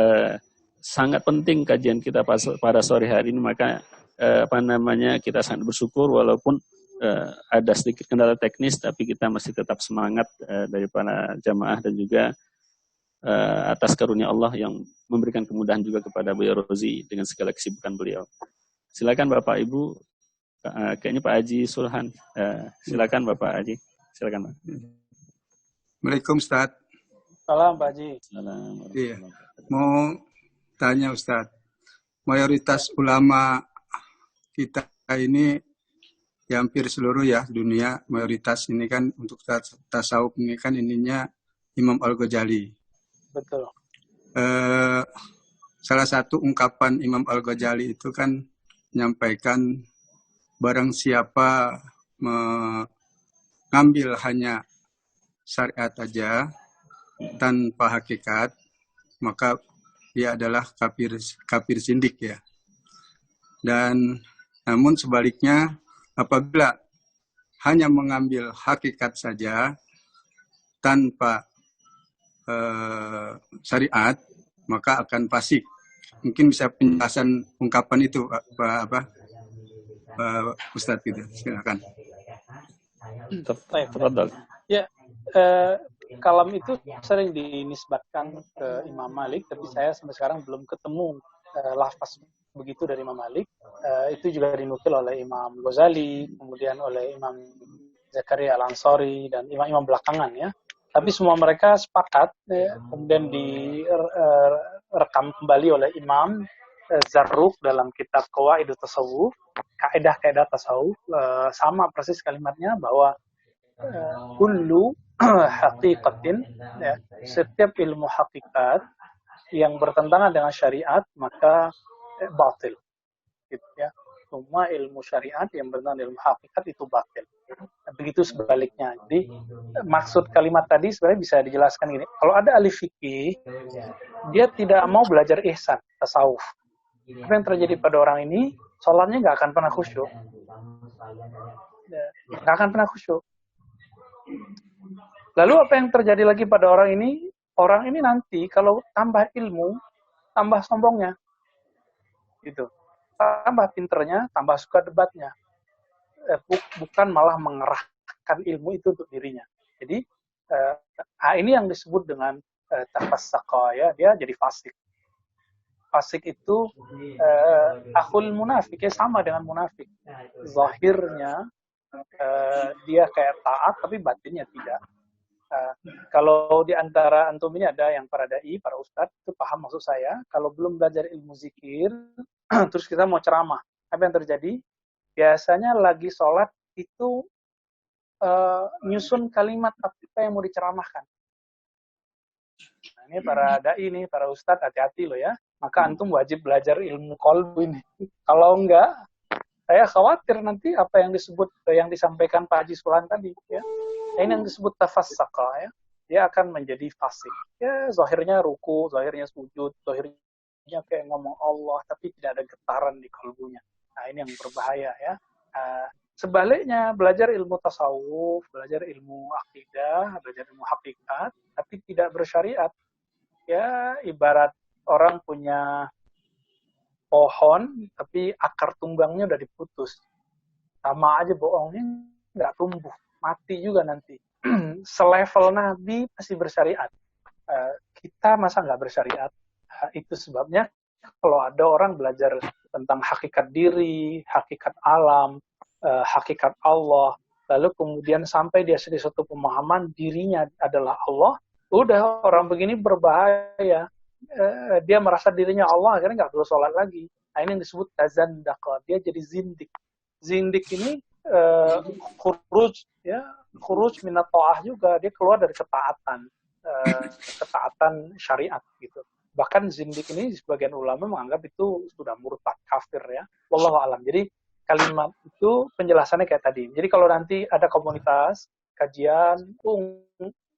sangat penting kajian kita pada sore hari ini. Maka kita sangat bersyukur walaupun ada sedikit kendala teknis, tapi kita masih tetap semangat dari para jamaah dan juga atas karunia Allah yang memberikan kemudahan juga kepada Buya Rozi dengan segala kesibukan beliau. Silakan Bapak Ibu, kayaknya Pak Haji Sulhan. Silakan Bapak Haji. Silakan Pak. Assalamualaikum Ustaz. Salam Pak Haji. Salam. Iya. Mau tanya Ustaz, mayoritas ulama kita ini ya hampir seluruh ya dunia, mayoritas ini kan untuk tasawuf ini kan ininya Imam Al-Ghazali. Betul. Salah satu ungkapan Imam Al-Ghazali itu kan menyampaikan barang siapa mengambil hanya syariat aja tanpa hakikat, maka dia adalah kafir zindik ya. Dan namun sebaliknya, apabila hanya mengambil hakikat saja tanpa syariat, maka akan fasik. Mungkin bisa penjelasan ungkapan itu, Pak Ustadz gitu. Silakan. Tafadhal. Ya, kalam itu sering dinisbatkan ke Imam Malik, tapi saya sampai sekarang belum ketemu lafaz begitu dari Imam Malik. Itu juga dinukil oleh Imam Ghazali, kemudian oleh Imam Zakaria Al-Ansari dan imam-imam belakangan ya. Tapi semua mereka sepakat, kemudian direkam kembali oleh Imam Zarruq dalam kitab Qawaidut Tasawuf, kaidah-kaidah tasawuf, sama persis kalimatnya bahwa kullu haqiqatin, ya, setiap ilmu hakikat yang bertentangan dengan syariat maka batil, gitu ya. Semua ilmu syariat yang bertentangan dengan ilmu hakikat itu batil. Begitu sebaliknya. Jadi maksud kalimat tadi sebenarnya bisa dijelaskan gini. Kalau ada ahli fikih, dia tidak mau belajar ihsan, tasawuf. Apa yang terjadi pada orang ini, sholatnya nggak akan pernah khusyuk. Nggak akan pernah khusyuk. Lalu apa yang terjadi lagi pada orang ini? Orang ini nanti kalau tambah ilmu, tambah sombongnya. Gitu. Tambah pinternya, tambah suka debatnya. Bukan malah mengerahkan ilmu itu untuk dirinya. Jadi ini yang disebut dengan tafassaqa, ya, dia jadi fasik. Fasik itu akhul munafik, ya, sama dengan munafik. Zahirnya dia kayak taat, tapi batinnya tidak. Kalau di antara antum ini ada yang para dai, para ustadz, itu paham maksud saya. Kalau belum belajar ilmu zikir, terus kita mau ceramah, apa yang terjadi? Biasanya lagi sholat itu nyusun kalimat apa yang mau diceramahkan. Nah, ini para dai nih, para ustadz, hati-hati loh ya. Maka antum wajib belajar ilmu qalbu ini. Kalau enggak, saya khawatir nanti apa yang disebut, yang disampaikan Pak Haji Sulan tadi, ya. Ini yang disebut tafassaqa, ya. Dia akan menjadi fasik. Ya, zahirnya ruku, zahirnya sujud, zahirnya kayak ngomong Allah, tapi tidak ada getaran di kalbunya. Nah, ini yang berbahaya, ya. Sebaliknya, belajar ilmu tasawuf, belajar ilmu akidah, belajar ilmu hakikat, tapi tidak bersyariat. Ya, ibarat orang punya pohon, tapi akar tunggangnya udah diputus. Sama aja bohongnya, nggak tumbuh. Mati juga nanti. Selevel Nabi pasti bersyariat. Kita masa nggak bersyariat? Itu sebabnya kalau ada orang belajar tentang hakikat diri, hakikat alam, hakikat Allah, lalu kemudian sampai dia di suatu pemahaman dirinya adalah Allah, udah orang begini berbahaya. Dia merasa dirinya Allah, akhirnya nggak perlu sholat lagi. Nah, ini yang disebut tazandaqa, dia jadi zindik. Zindik ini khuruj, ya, khuruj minat ta'ah juga, dia keluar dari ketaatan, ketaatan syariat gitu. Bahkan zindik ini sebagian ulama menganggap itu sudah murtad, kafir, ya. Wallahu alam. Jadi kalimat itu penjelasannya kayak tadi. Jadi kalau nanti ada komunitas kajian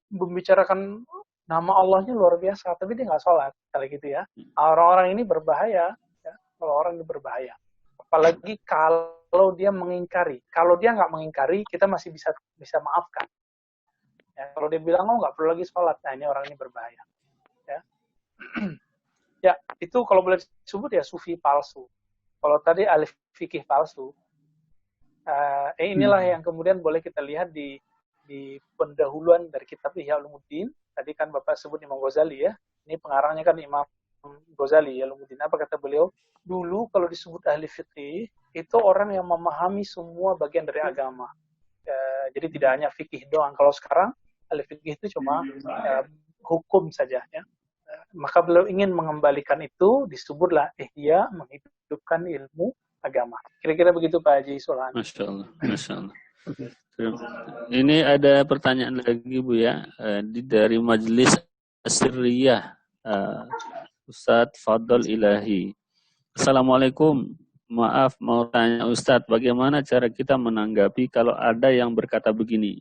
membicarakan nama Allahnya luar biasa, tapi dia nggak sholat, kali gitu ya. Orang-orang ini berbahaya, ya. Kalau orang ini berbahaya. Apalagi kalau dia mengingkari. Kalau dia nggak mengingkari, kita masih bisa maafkan. Ya, kalau dia bilang, oh nggak perlu lagi sholat, nah ini orang ini berbahaya. Ya, ya itu kalau boleh disebut ya sufi palsu. Kalau tadi alif fikih palsu, inilah yang kemudian boleh kita lihat di pendahuluan dari kitab Ihya Ulumuddin. Tadi kan Bapak sebut Imam Ghazali, ya. Ini pengarangnya kan Imam Ghazali, ya, Ulumuddin. Apa kata beliau? Dulu kalau disebut ahli fikih, itu orang yang memahami semua bagian dari agama. Jadi tidak hanya fikih doang. Kalau sekarang, ahli fikih itu cuma hukum saja, ya. Maka beliau ingin mengembalikan itu, disebutlah ihya, menghidupkan ilmu agama. Kira-kira begitu Pak Haji Sulan. Masya Allah, Masya Allah. Ini ada pertanyaan lagi Bu, ya, dari Majelis Asiriyah, Ustadz Fadl Ilahi. Assalamualaikum, maaf mau tanya Ustadz, bagaimana cara kita menanggapi kalau ada yang berkata begini,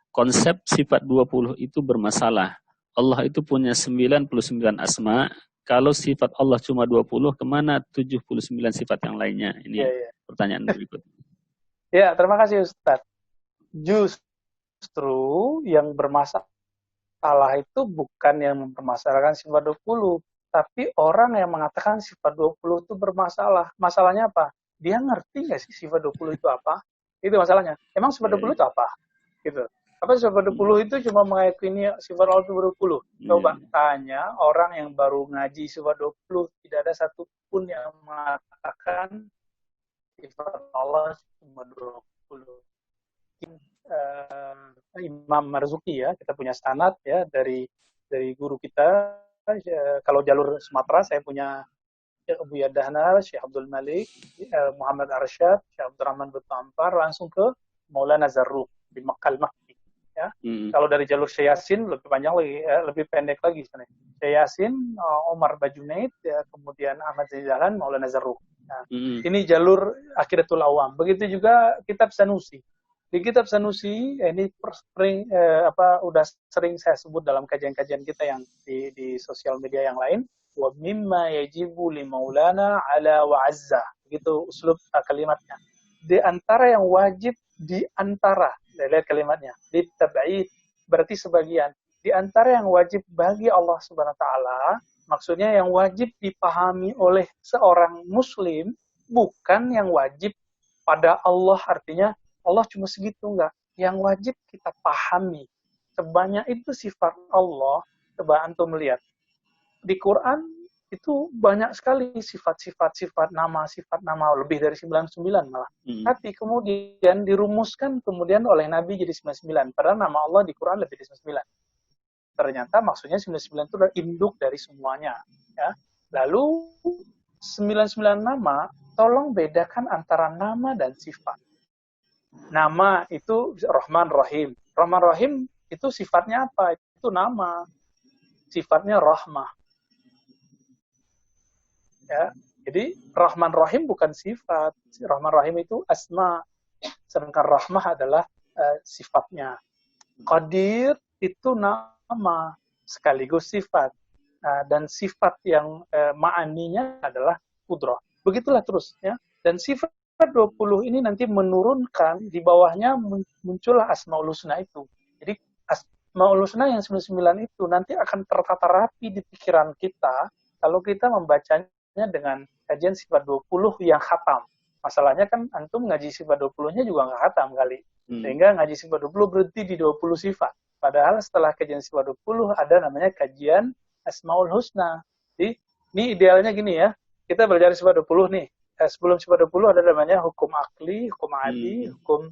konsep sifat 20 itu bermasalah, Allah itu punya 99 asma, kalau sifat Allah cuma 20, kemana 79 sifat yang lainnya? Ini pertanyaan berikutnya. Ya, terima kasih Ustadz. Justru yang bermasalah itu bukan yang mempermasalahkan sifat 20, tapi orang yang mengatakan sifat 20 itu bermasalah. Masalahnya apa? Dia ngerti nggak sih sifat 20 itu apa? Itu masalahnya. Emang sifat 20 itu apa? Gitu. Apa sifat 20 itu cuma mengakui sifat Allah itu 20? Coba tanya orang yang baru ngaji sifat 20, tidak ada satupun yang mengatakan sifat Allah cuma 20. Imam Marzuki, ya, kita punya sanad, ya, dari guru kita. Kalau jalur Sumatera saya punya Abu Yadahna, Syekh Abdul Malik, Muhammad Arsyad, Syekh Abdurrahman Butampar, langsung ke Maulana Zarruq di Makkah Makki, ya. Kalau dari jalur Syekh Yasin lebih panjang lagi, lebih pendek lagi sebenarnya. Syekh Yasin, Omar Bajunaid, ya, kemudian Ahmad Zainal, Maulana Zarruq. Nah, ini jalur Aqidatul Awam. Begitu juga kitab Sanusi. Di kitab Sanusi, ini udah sering saya sebut dalam kajian-kajian kita yang di sosial media yang lain. Wa mimma yajibu li maulana ala wa azza. Begitu uslub kalimatnya. Di antara yang wajib, di antara, lihat kalimatnya, di tab'id, berarti sebagian. Di antara yang wajib bagi Allah Subhanahu wa Ta'ala, maksudnya yang wajib dipahami oleh seorang muslim, bukan yang wajib pada Allah, artinya Allah cuma segitu, enggak. Yang wajib kita pahami. sebanyak itu sifat Allah. Coba antum melihat di Quran itu banyak sekali sifat nama lebih dari 99 malah. Tapi kemudian dirumuskan kemudian oleh Nabi jadi 99. Padahal nama Allah di Quran lebih dari 99. Ternyata maksudnya 99 itu adalah induk dari semuanya. Ya. Lalu 99 nama, tolong bedakan antara nama dan sifat. Nama itu Rahman Rahim. Rahman Rahim itu sifatnya apa? Itu nama. Sifatnya rahmah. Ya, jadi Rahman Rahim bukan sifat. Rahman Rahim itu asma. Sedangkan rahmah adalah sifatnya. Qadir itu nama sekaligus sifat. Dan sifat yang ma'aninya adalah qudrah. Begitulah terus. Ya. Dan sifat 20 ini nanti menurunkan, di bawahnya muncullah Asmaul Husna itu. Jadi Asmaul Husna yang 99 itu nanti akan tertata rapi di pikiran kita kalau kita membacanya dengan kajian sifat 20 yang khatam. Masalahnya kan antum ngaji sifat 20-nya juga nggak khatam kali. Sehingga ngaji sifat 20 berhenti di 20 sifat. Padahal setelah kajian sifat 20 ada namanya kajian Asmaul Husna. Jadi ini idealnya gini ya. Kita belajar sifat 20 nih. Sebelum sifat 20 ada namanya hukum akli, hukum adi, hukum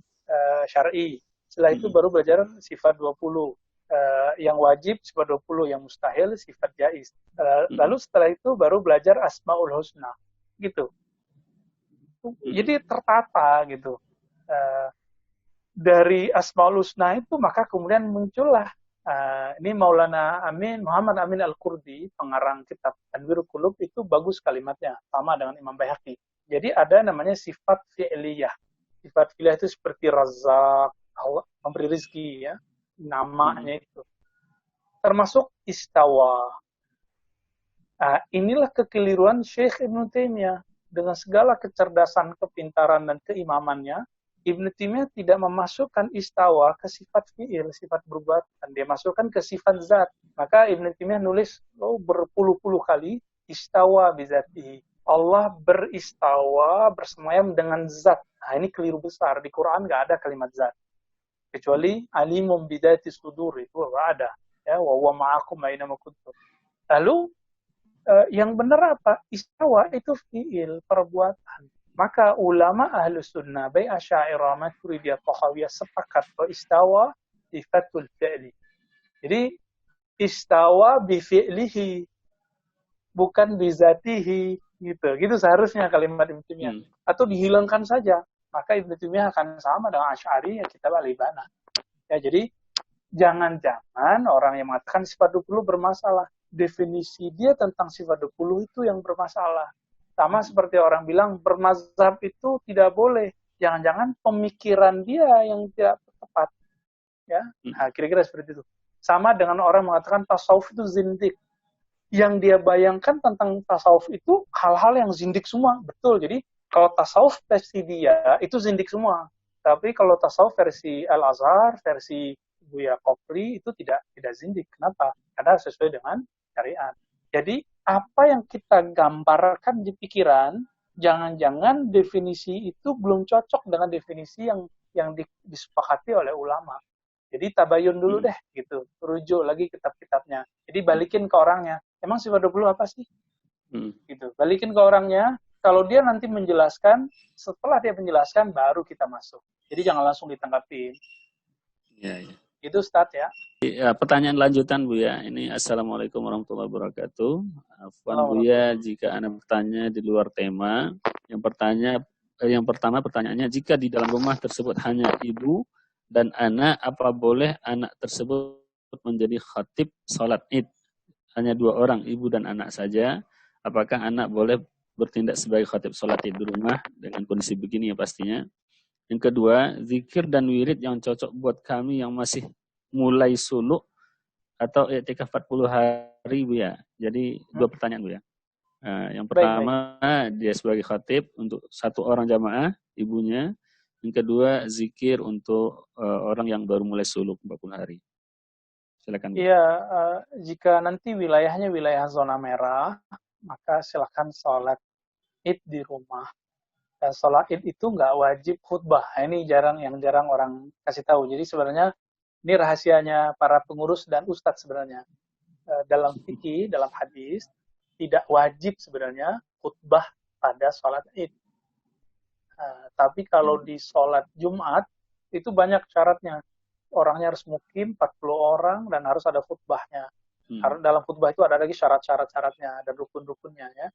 syar'i. Setelah itu baru belajar sifat 20. Yang wajib sifat 20, yang mustahil sifat jaiz. Lalu setelah itu baru belajar Asmaul Husna. Gitu. Jadi tertata gitu. Dari Asmaul Husna itu maka kemudian muncullah ini Maulana Muhammad Amin Al-Qurdi, pengarang kitab Tanwirul Qulub, itu bagus kalimatnya, sama dengan Imam Baihaqi. Jadi ada namanya sifat fi'liyah. Sifat fi'liyah itu seperti Razzaq, Allah memberi rezeki ya. Namanya itu termasuk istawa. Inilah kekeliruan Syekh Ibn Taimiyah. Dengan segala kecerdasan, kepintaran dan keimamannya, Ibn Taimiyah tidak memasukkan istawa ke sifat fi'il, sifat perbuatan. Dia masukkan ke sifat zat. Maka Ibn Taimiyah nulis berpuluh-puluh kali istawa bizatihi. Allah beristawa bersemayam dengan zat. Nah, ini keliru besar. Di Quran nggak ada kalimat zat. Kecuali alimum bidati sudur itu ada, ya, wa huwa ma'akum aina ma kuntum. Lalu yang benar apa? Istawa itu fiil, perbuatan. Maka ulama Ahlus Sunnah baik Asy'ariyah, Maturidiyah, Tahawiyah sepakat bahwa istawa sifatul fi'li. Jadi istawa bi fi'lihi bukan bi zatihi gitu. Gitu seharusnya kalimat Ibnu Taimiyah. Atau dihilangkan saja. Maka Ibnu Taimiyah akan sama dengan Asy'ari yang kita Al-Ibana. Ya, jadi jangan-jangan orang yang mengatakan sifat 20 bermasalah. Definisi dia tentang sifat 20 itu yang bermasalah. Sama seperti orang bilang bermazhab itu tidak boleh. Jangan-jangan pemikiran dia yang tidak tepat. Ya, nah, kira-kira seperti itu. Sama dengan orang mengatakan tasawuf itu zindik. Yang dia bayangkan tentang tasawuf itu hal-hal yang zindik semua. Betul, jadi kalau tasawuf versi dia, itu zindik semua. Tapi kalau tasawuf versi Al-Azhar, versi Buya Kopri, itu tidak zindik. Kenapa? Karena sesuai dengan syariat. Jadi, apa yang kita gambarkan di pikiran, jangan-jangan definisi itu belum cocok dengan definisi yang disepakati oleh ulama. Jadi, tabayun dulu deh, gitu. Rujuk lagi kitab-kitabnya. Jadi, balikin ke orangnya. Emang sifat 20 apa sih? Gitu. Balikin ke orangnya. Kalau dia nanti menjelaskan, setelah dia menjelaskan, baru kita masuk. Jadi jangan langsung ditanggapin. Ya. Itu Ustaz ya. Pertanyaan lanjutan Bu ya. Ini Assalamualaikum warahmatullahi wabarakatuh. Afwan Bu ya, jika Anda bertanya di luar tema. Yang pertama pertanyaannya, jika di dalam rumah tersebut hanya ibu dan anak, apa boleh anak tersebut menjadi khatib sholat id? Hanya 2 orang, ibu dan anak saja. Apakah anak boleh bertindak sebagai khatib sholat id di rumah dengan kondisi begini ya pastinya. Yang kedua, zikir dan wirid yang cocok buat kami yang masih mulai suluk atau i'tikaf 40 hari Bu ya. Jadi 2 pertanyaan Bu ya. Yang pertama, dia sebagai khatib untuk 1 orang jamaah, ibunya. Yang kedua, zikir untuk orang yang baru mulai suluk 40 hari. Silakan. Iya, jika nanti wilayahnya wilayah zona merah, maka silakan sholat id di rumah. Dan sholat id itu nggak wajib khutbah. Ini jarang orang kasih tahu. Jadi sebenarnya Ini rahasianya para pengurus dan ustadz sebenarnya. Dalam fikih, dalam hadis, tidak wajib sebenarnya khutbah pada sholat id. Tapi kalau di sholat Jumat, itu banyak syaratnya. Orangnya harus mukim 40 orang dan harus ada khutbahnya. Dalam khutbah itu ada lagi syarat-syaratnya dan rukun-rukunnya ya.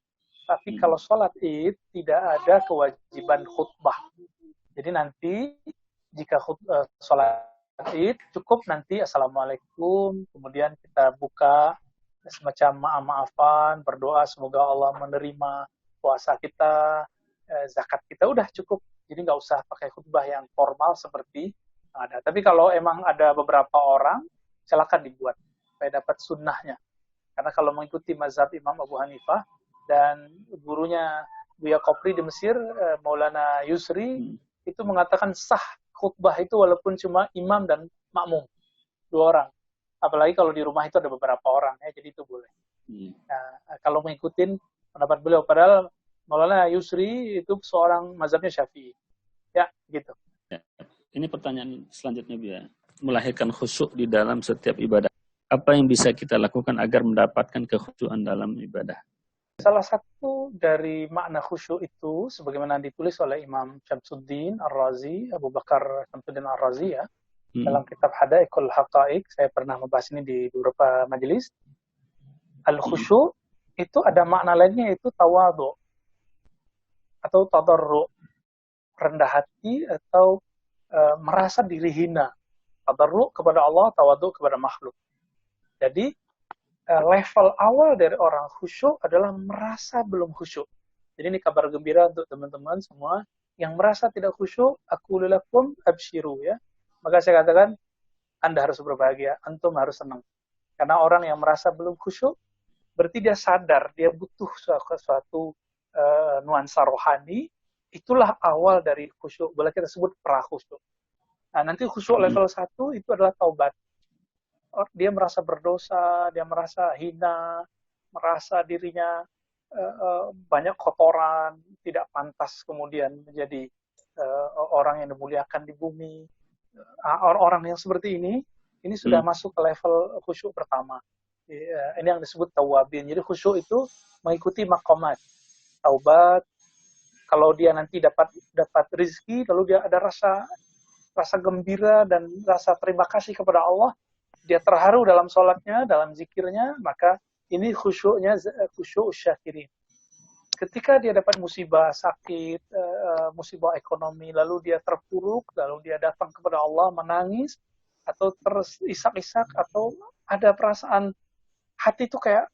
Tapi kalau sholat id tidak ada kewajiban khutbah. Jadi nanti jika sholat id cukup nanti assalamualaikum, kemudian kita buka semacam maaf-maafan, berdoa semoga Allah menerima puasa kita, zakat kita, udah cukup. Jadi nggak usah pakai khutbah yang formal seperti ada. Tapi kalau emang ada beberapa orang, silakan dibuat supaya dapat sunnahnya. Karena kalau mengikuti mazhab Imam Abu Hanifah dan gurunya Buya Kopri di Mesir, Maulana Yusri, itu mengatakan sah khutbah itu walaupun cuma imam dan makmum, 2 orang. Apalagi kalau di rumah itu ada beberapa orang, ya, jadi itu boleh. Nah, kalau mengikuti pendapat beliau, padahal Maulana Yusri itu seorang mazhabnya Syafi'i. Ya, gitu. Ya. Ini pertanyaan selanjutnya, Bia. Melahirkan khusyuk di dalam setiap ibadah. Apa yang bisa kita lakukan agar mendapatkan kekhusyukan dalam ibadah? Salah satu dari makna khusyuk itu, sebagaimana ditulis oleh Imam Syamsuddin Ar-Razi, Abu Bakar Syamsuddin Ar-Razi ya, dalam kitab Hadaiqul Haqaiq, saya pernah membahas ini di beberapa majelis. Al-khusyuk itu ada makna lainnya, itu tawadhu atau tadarru, rendah hati atau merasa diri hina. Tadarru kepada Allah, tawadhu kepada makhluk. Jadi level awal dari orang khusyuk adalah merasa belum khusyuk. Jadi ini kabar gembira untuk teman-teman semua yang merasa tidak khusyuk. Aku lakum absyiru ya. Maka saya katakan Anda harus berbahagia, antum harus senang. Karena orang yang merasa belum khusyuk berarti dia sadar dia butuh suatu nuansa rohani. Itulah awal dari khusyuk. Boleh kita sebut pra-khusyuk. Nah, nanti khusyuk level 1 itu adalah taubat. Dia merasa berdosa, dia merasa hina, merasa dirinya banyak kotoran, tidak pantas kemudian menjadi orang yang dimuliakan di bumi. Orang yang seperti ini sudah masuk ke level khusyuk pertama. Ini yang disebut tawabin. Jadi khusyuk itu mengikuti maqamat. Taubat, kalau dia nanti dapat rezeki, lalu dia ada rasa gembira dan rasa terima kasih kepada Allah, dia terharu dalam sholatnya, dalam zikirnya, maka ini khusyuknya khusyuk syakirin. Ketika dia dapat musibah, sakit, musibah ekonomi, lalu dia terpuruk, lalu dia datang kepada Allah menangis, atau terisak-isak, atau ada perasaan hati itu kayak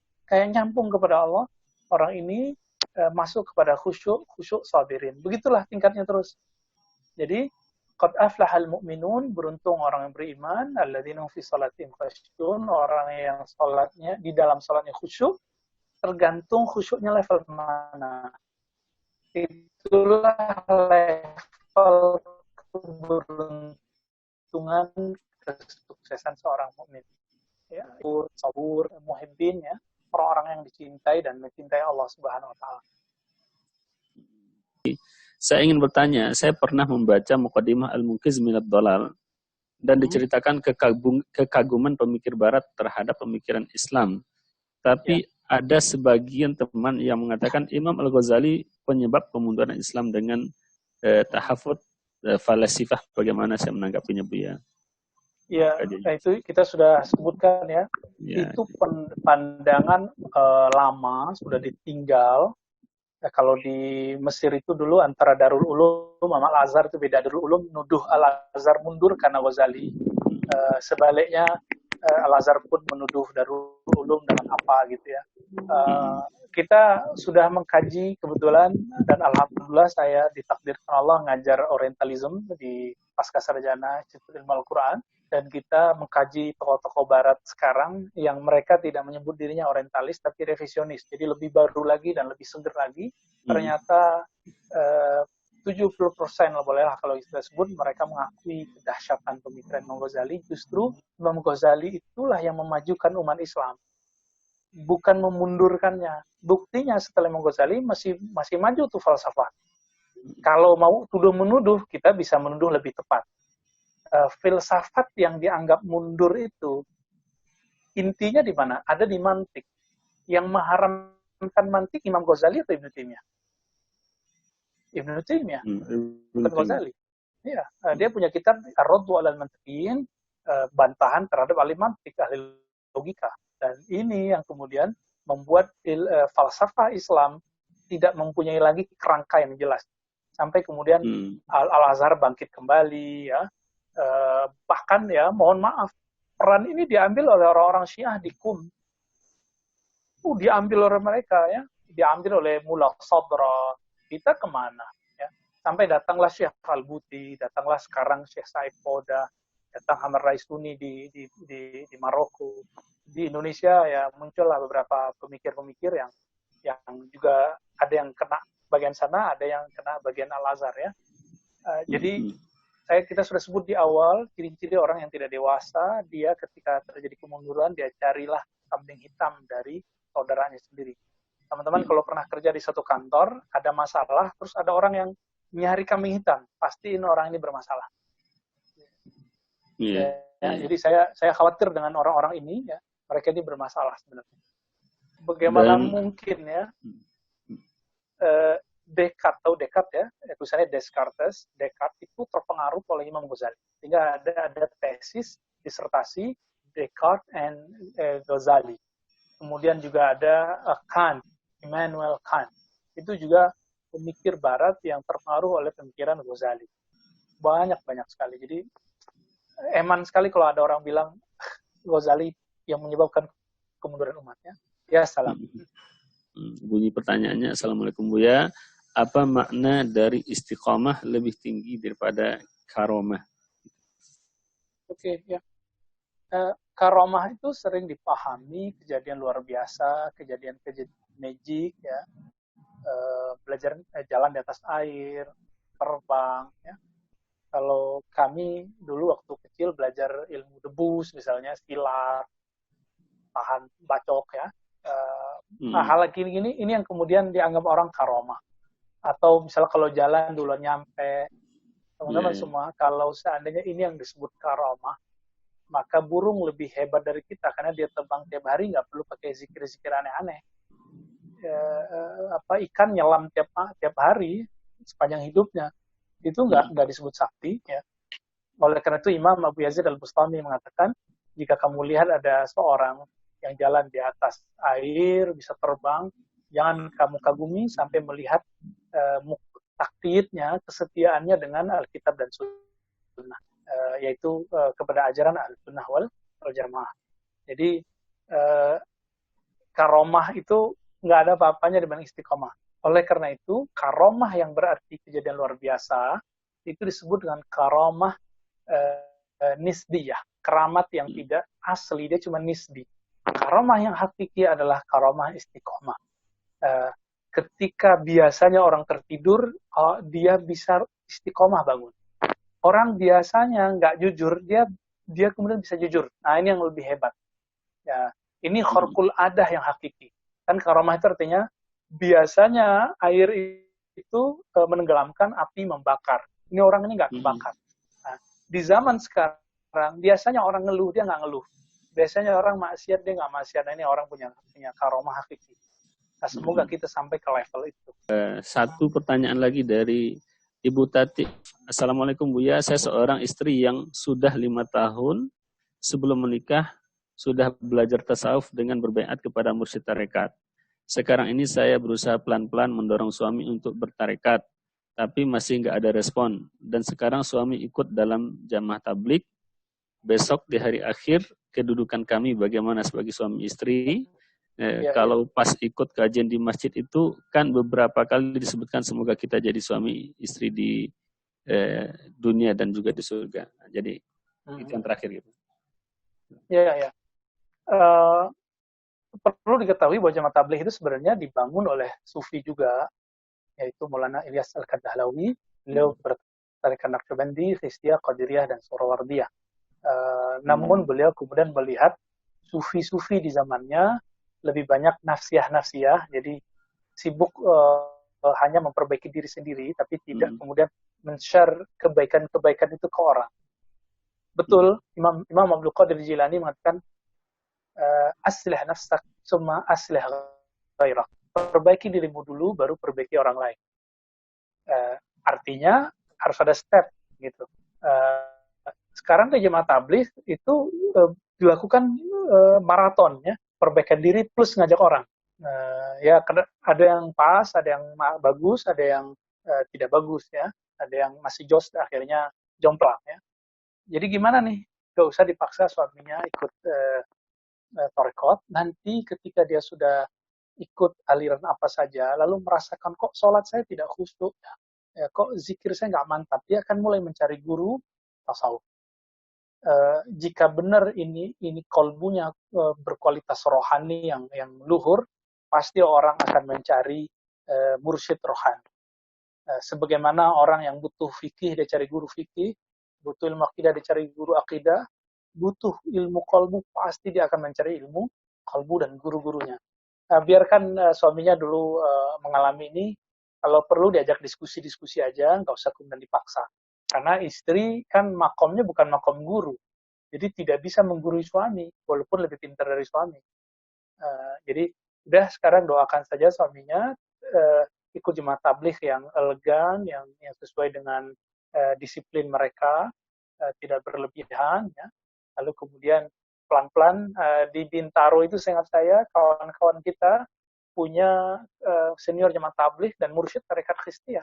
nyambung kepada Allah, orang ini masuk kepada khusyuk sabirin. Begitulah tingkatnya terus. Jadi qad aflahal mu'minun, beruntung orang yang beriman, alladzina fi shalatihim khashyun, orang yang salatnya di dalam salatnya khusyuk, tergantung khusyuknya level mana. Itulah level keberuntungan kesuksesan seorang mukmin. Ya, sabur, muhibbin ya, orang-orang yang dicintai dan mencintai Allah Subhanahu wa taala. Saya ingin bertanya, saya pernah membaca Muqaddimah Al-Munqiz Minad Dhalal dan diceritakan kekaguman pemikir barat terhadap pemikiran Islam. Tapi ada sebagian teman yang mengatakan Imam Al-Ghazali penyebab kemunduran Islam dengan tahafud falasifah. Bagaimana saya menanggapinya, Bu ya? Ya, itu kita sudah sebutkan ya. Itu pandangan lama, sudah ditinggal. Kalau di Mesir itu dulu antara Darul Ulum sama Al-Azhar itu beda. Darul Ulum nuduh Al-Azhar mundur karena Ghazali. Sebaliknya Al-Azhar pun menuduh Darul Ulum dengan apa gitu ya. Kita sudah mengkaji kebetulan dan alhamdulillah saya ditakdirkan Allah ngajar Orientalism di Pascasarjana Institut Ilmu Al-Quran, dan kita mengkaji tokoh-tokoh barat sekarang yang mereka tidak menyebut dirinya orientalis tapi revisionis, jadi lebih baru lagi dan lebih seger lagi. Ternyata 70% lah bolehlah kalau kita sebut, mereka mengakui kedahsyatan pemikiran Imam Ghazali. Justru Imam Ghazali itulah yang memajukan umat Islam, bukan memundurkannya. Buktinya setelah Imam Ghazali masih maju tuh falsafah. Kalau mau tuduh menuduh, kita bisa menuduh lebih tepat. filsafat yang dianggap mundur itu intinya di mana? Ada di mantik. Yang mengharamkan mantik Imam Ghazali atau Ibnu Taimiyah? Ibnu Taimiyah, bukan Ghazali. Ya, dia punya kitab Ar-Raddu 'alal Mantiqiyin, bantahan terhadap ahli mantik, ahli logika. Dan ini yang kemudian membuat falsafah Islam tidak mempunyai lagi kerangka yang jelas. Sampai kemudian Al-Azhar bangkit kembali, ya. Bahkan ya, mohon maaf, peran ini diambil oleh orang-orang Syiah di Qum. Diambil oleh mereka, ya. Diambil oleh Mullah Sadra. Kita kemana? Ya. Sampai datanglah Syekh Al-Buti, datanglah sekarang Syekh Said Poda, datang Hamad Raisuni di Maroko. Di Indonesia ya muncullah beberapa pemikir-pemikir yang juga ada yang kena bagian sana, ada yang kena bagian Al-Azhar, ya. Jadi kita sudah sebut di awal ciri-ciri orang yang tidak dewasa, dia ketika terjadi kemunduran dia carilah kambing hitam dari saudaranya sendiri. Teman-teman kalau pernah kerja di satu kantor, ada masalah, terus ada orang yang nyari kambing hitam, pastiin orang ini bermasalah. Jadi saya khawatir dengan orang-orang ini, ya, mereka ini bermasalah sebenarnya. Bagaimana mungkin ya Descartes ya, tulisannya Descartes itu terpengaruh oleh Imam Ghazali. Sehingga ada tesis disertasi Descartes and Ghazali. Kemudian juga ada Immanuel Kant. Itu juga pemikir barat yang terpengaruh oleh pemikiran Ghazali. Banyak sekali. Jadi eman sekali kalau ada orang bilang Ghazali yang menyebabkan kemunduran umatnya. Ya, salam. Bunyi pertanyaannya, Assalamualaikum Buya, apa makna dari istiqomah lebih tinggi daripada karomah? Oke, ya. Karomah itu sering dipahami kejadian luar biasa, kejadian magic, ya. Belajar jalan di atas air, terbang, ya. Kalau kami dulu waktu kecil belajar ilmu debus, misalnya silat, tahan bacok, ya. Hal gini ini yang kemudian dianggap orang karomah. Atau misalnya kalau jalan dulu nyampe, teman-teman semua, kalau seandainya ini yang disebut karomah, maka burung lebih hebat dari kita karena dia terbang tiap hari, nggak perlu pakai zikir-zikir aneh-aneh. Ikan nyelam tiap hari sepanjang hidupnya, itu nggak disebut sakti, ya. Oleh karena itu Imam Abu Yazid Al-Bustami mengatakan, jika kamu lihat ada seorang yang jalan di atas air bisa terbang, jangan kamu kagumi sampai melihat taktidnya, kesetiaannya dengan Alkitab dan Sunnah, yaitu kepada ajaran Al-Sunnah wal Jamaah. Jadi karomah itu nggak ada apa-apanya dibanding istiqomah. Oleh karena itu, karomah yang berarti kejadian luar biasa, itu disebut dengan karomah nisdiyah, keramat yang tidak asli, dia cuma nisbi. Karomah yang hakiki adalah karomah istiqomah. Ketika biasanya orang tertidur, dia bisa istiqomah bangun. Orang biasanya nggak jujur, dia kemudian bisa jujur. Nah, ini yang lebih hebat. Ya, ini khorkul adah yang hakiki. Kan karomah itu artinya biasanya air itu menenggelamkan, api membakar. Ini orang ini nggak kebakar. Nah, di zaman sekarang biasanya orang ngeluh, dia nggak ngeluh. Biasanya orang maksiat, dia nggak maksiat. Nah, ini orang punya karomah hakiki. Nah, semoga kita sampai ke level itu. Satu pertanyaan lagi dari Ibu Tati. Assalamualaikum Buya, saya seorang istri yang sudah 5 tahun sebelum menikah sudah belajar tasawuf dengan berbaiat kepada mursyid tarekat. Sekarang ini saya berusaha pelan-pelan mendorong suami untuk bertarekat, tapi masih nggak ada respon. Dan sekarang suami ikut dalam jamaah tablik. Besok di hari akhir kedudukan kami bagaimana sebagai suami istri. Kalau pas ikut kajian di masjid itu kan beberapa kali disebutkan semoga kita jadi suami istri di dunia dan juga di surga. Jadi itu yang terakhir gitu. Ya. Perlu diketahui bahwa jamaah tabligh itu sebenarnya dibangun oleh sufi juga, yaitu Maulana Ilyas Al-Kadahlawi. Beliau bertarekat Naqsyabandi, Khisiyah, Qadiriyah, dan Suhrawardiyah. Namun beliau kemudian melihat sufi-sufi di zamannya lebih banyak nafsiyah, jadi sibuk hanya memperbaiki diri sendiri, tapi tidak kemudian men-share kebaikan-kebaikan itu ke orang. betul Imam Abdul Qadir Jilani mengatakan aslih nafsak summa aslih ghairak. Perbaiki dirimu dulu baru perbaiki orang lain. Artinya harus ada step gitu. Sekarang di jemaah tabligh itu dilakukan maraton ya, perbaikan diri plus ngajak orang. Ya ada yang pas, ada yang bagus, ada yang tidak bagus ya, ada yang masih jos akhirnya jomplang ya. Jadi gimana nih? Gak usah dipaksa suaminya ikut tarekat. Nanti ketika dia sudah ikut aliran apa saja, lalu merasakan kok sholat saya tidak khusyuk, ya, kok zikir saya nggak mantap, dia akan mulai mencari guru tasawuf. Jika benar ini kolbunya berkualitas rohani yang luhur, pasti orang akan mencari mursyid rohani. Sebagaimana orang yang butuh fikih dia cari guru fikih, butuh ilmu akidah dia cari guru akidah, butuh ilmu kolbu pasti dia akan mencari ilmu kolbu dan guru-gurunya. Biarkan suaminya dulu mengalami ini, kalau perlu diajak diskusi-diskusi aja, nggak usah kemudian dipaksa. Karena istri kan makomnya bukan makom guru, jadi tidak bisa menggurui suami, walaupun lebih pintar dari suami. Jadi udah sekarang doakan saja suaminya ikut jemaah tabligh yang elegan, yang sesuai dengan disiplin mereka, tidak berlebihan, ya. Lalu kemudian pelan-pelan di Bintaro itu seingat saya kawan-kawan kita punya senior jemaah tabligh dan mursyid tarekat Khistiyah.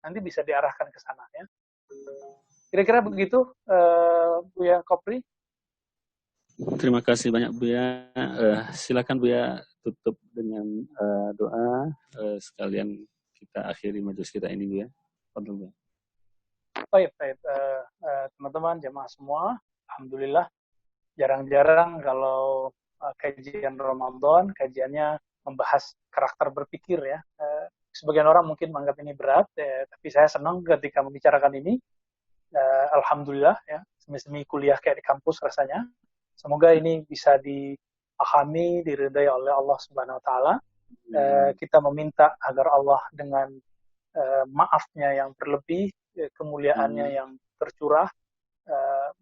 Nanti bisa diarahkan ke sana ya. Kira-kira begitu Buya Kopri. Terima kasih banyak Buya. Silakan Buya tutup dengan doa sekalian kita akhiri majelis kita ini Buya. Fadhil. Baik. Teman-teman jemaah semua, alhamdulillah jarang-jarang kalau kajian Ramadan, kajiannya membahas karakter berpikir ya. Sebagian orang mungkin menganggap ini berat, tapi saya senang ketika membicarakan ini. Alhamdulillah ya, semi-semi kuliah kayak di kampus rasanya. Semoga ini bisa dipahami, diridai oleh Allah Subhanahu Wa Taala. Kita meminta agar Allah dengan maafnya yang berlebih, kemuliaannya yang tercurah,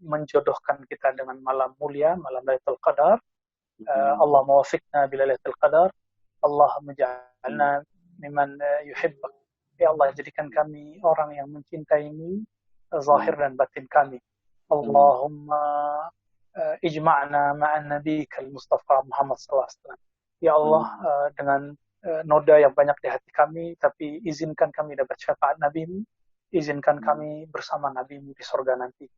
menjodohkan kita dengan malam mulia, malam Lailatul Qadar. Allah muwafiqna bila Lailatul Qadar. Allah menja'alna mimman yuhibbak. Ya Allah, jadikan kami orang yang mencintaimu zahir dan batin kami. Allahumma ijma'na ma'an nabiyikal Mustafa Muhammad SAW. Ya Allah, dengan noda yang banyak di hati kami, tapi izinkan kami dapat syafaat Nabi-Mu, izinkan kami bersama Nabi-Mu di surga nanti.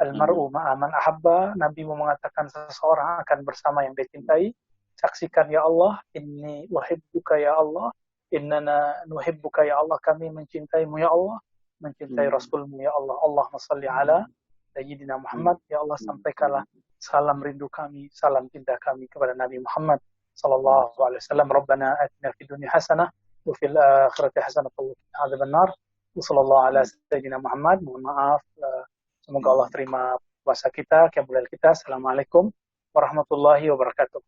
Al-mar'u ma'aman ahabba, Nabi-Mu mengatakan seseorang akan bersama yang dicintai. Saksikan ya Allah, inni uhibbuka ya Allah, innana nuhibbuka ya Allah, kami mencintaimu ya Allah, mencintai Rasul-Mu ya Allah. Allahumma salli ala Sayyidina Muhammad, ya Allah sampaikanlah salam rindu kami, salam cinta kami kepada Nabi Muhammad sallallahu alaihi wasallam. Rabbana atina fid dunya hasanah wa fil akhirati hasanah wa qina adzabannar. Wassallallahu ala Sayyidina Muhammad. Mohon maaf, semoga Allah terima puasa kita, qiyamul lail kita. Assalamualaikum warahmatullahi wabarakatuh.